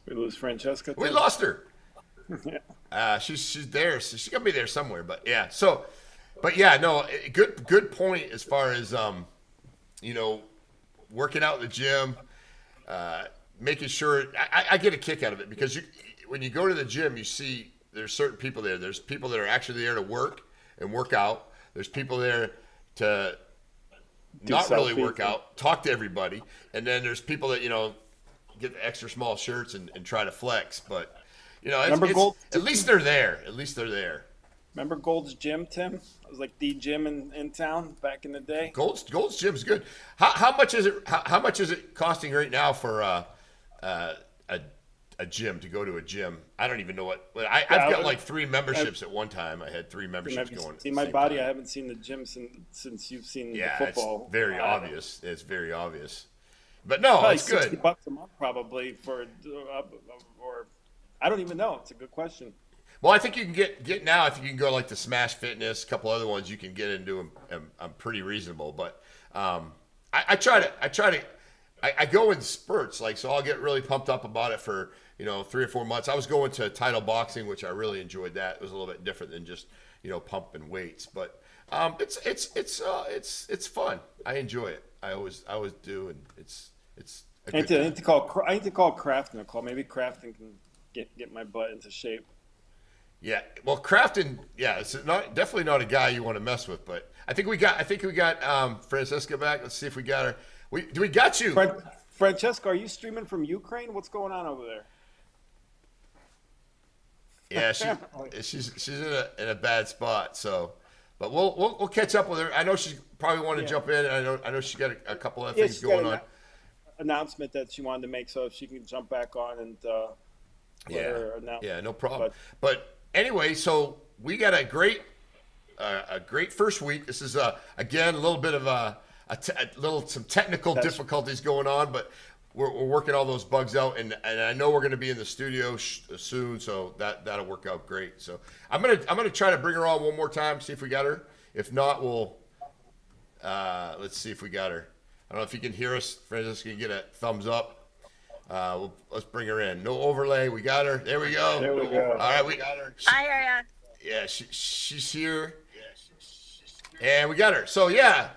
We lose Francesca.
We
too?
lost her. She's there. So she's gonna be there somewhere. But yeah. So, but yeah, no. Good point as far as working out in the gym, making sure. I get a kick out of it because when you go to the gym, you see there's certain people there. There's people that are actually there to work and work out. There's people there to not really work out, talk to everybody, and then there's people that get the extra small shirts and try to flex. But at least they're there. At least they're there.
Remember Gold's Gym, Tim? It was like the gym in town back in the day.
Gold's Gym's good. How much is it? How much is it costing right now for a gym to go to a gym? I don't even know what. I've got like 3 memberships at one time. I had 3 memberships going.
See my body. Time. I haven't seen the gym since you've seen the football.
It's very obvious. It's very obvious. But no,
probably
it's good.
$60 a month probably for, or I don't even know. It's a good question.
Well, I think you can get now. I think you can go like the Smash Fitness, a couple other ones you can get into them. I'm pretty reasonable, but I go in spurts. Like, so I'll get really pumped up about it for 3 or 4 months. I was going to Title Boxing, which I really enjoyed. That it was a little bit different than just pumping weights, but it's fun. I enjoy it. I always do, and it's.
I need to call Crafton a call. Maybe Crafton can get my butt into shape.
Yeah, well, Crafton, it's definitely not a guy you want to mess with. But I think we got Francesca back. Let's see if we got her. We got you,
Francesca. Are you streaming from Ukraine? What's going on over there?
Yeah, she's in a bad spot. So, but we'll catch up with her. I know she probably wanted to jump in. I know she got a couple of things going on.
Announcement that she wanted to make, so if she can jump back on and her announce. Yeah,
no problem. But anyway, so we got a great first week. This is again a little bit of some technical difficulties going on, but we're working all those bugs out, and I know we're going to be in the studio soon, so that'll work out great. So I'm gonna try to bring her on one more time, see if we got her. If not, we'll let's see if we got her. I don't know if you can hear us. Francesca, can get a thumbs up. Let's bring her in. No overlay. We got her. There we go.
There we go.
All right, we got her.
I hear ya.
Yeah, she's here. And we got her. So yeah,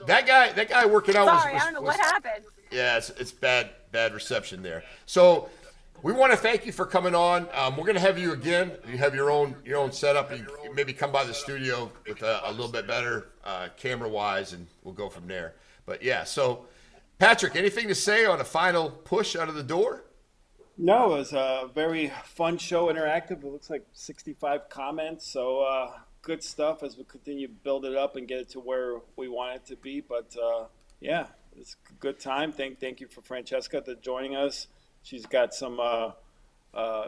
that guy working out.
Sorry, I don't know what happened.
Yeah, it's bad reception there. So we want to thank you for coming on. We're gonna have you again. You have your own setup. You maybe come by the studio with a little bit better camera wise, and we'll go from there. But yeah, so Patrick, anything to say on a final push out of the door?
No, it was a very fun show, interactive. It looks like 65 comments, so good stuff as we continue to build it up and get it to where we want it to be. But yeah, it's a good time. Thank you for Francesca for joining us. She's got some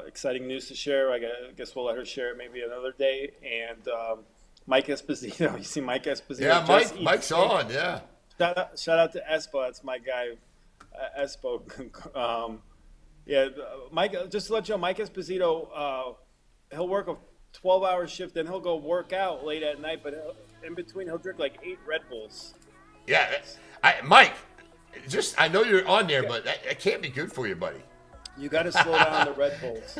exciting news to share. I guess we'll let her share it maybe another day. And Mike Esposito. You see Mike Esposito?
Yeah,
just
Mike's on. Yeah.
Shout out to Espo. That's my guy, Espo. Yeah, Mike. Just to let you know, Mike Esposito. He'll work a 12-hour shift, then he'll go work out late at night. But in between, he'll drink like 8 Red Bulls.
Yeah, Mike. I know you're on there, but that can't be good for you, buddy.
You got to slow down the Red Bulls.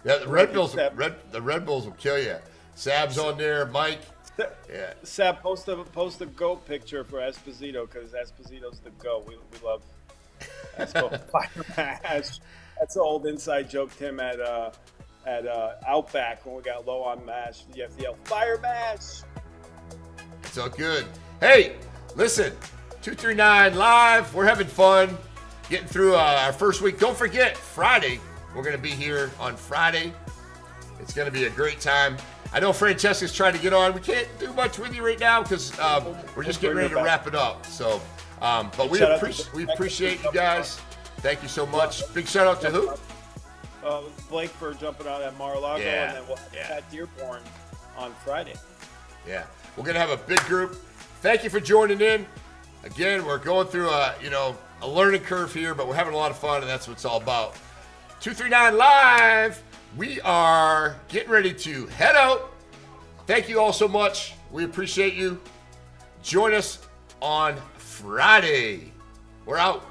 Yeah, the Red Bulls will kill you. Sab's on there, Mike. Yeah.
Sab, post a goat picture for Esposito because Esposito's the goat. We love Espo. Fire mash. That's an old inside joke, Tim, at Outback when we got low on mash. You have to yell, fire mash.
It's all good. Hey, listen, 239 Live. We're having fun getting through our first week. Don't forget, Friday, we're going to be here on Friday. It's going to be a great time. I know Francesca's trying to get on. We can't do much with you right now because we're just getting ready to wrap it up. So, but we appreciate you guys. Thank you so much. Big shout out to who?
Blake for jumping out at Mar-a-Lago, and then we'll have Pat Dearborn on Friday.
Yeah, we're gonna have a big group. Thank you for joining in. Again, we're going through a learning curve here, but we're having a lot of fun, and that's what it's all about. 239 Live. We are getting ready to head out. Thank you all so much. We appreciate you. Join us on Friday. We're out.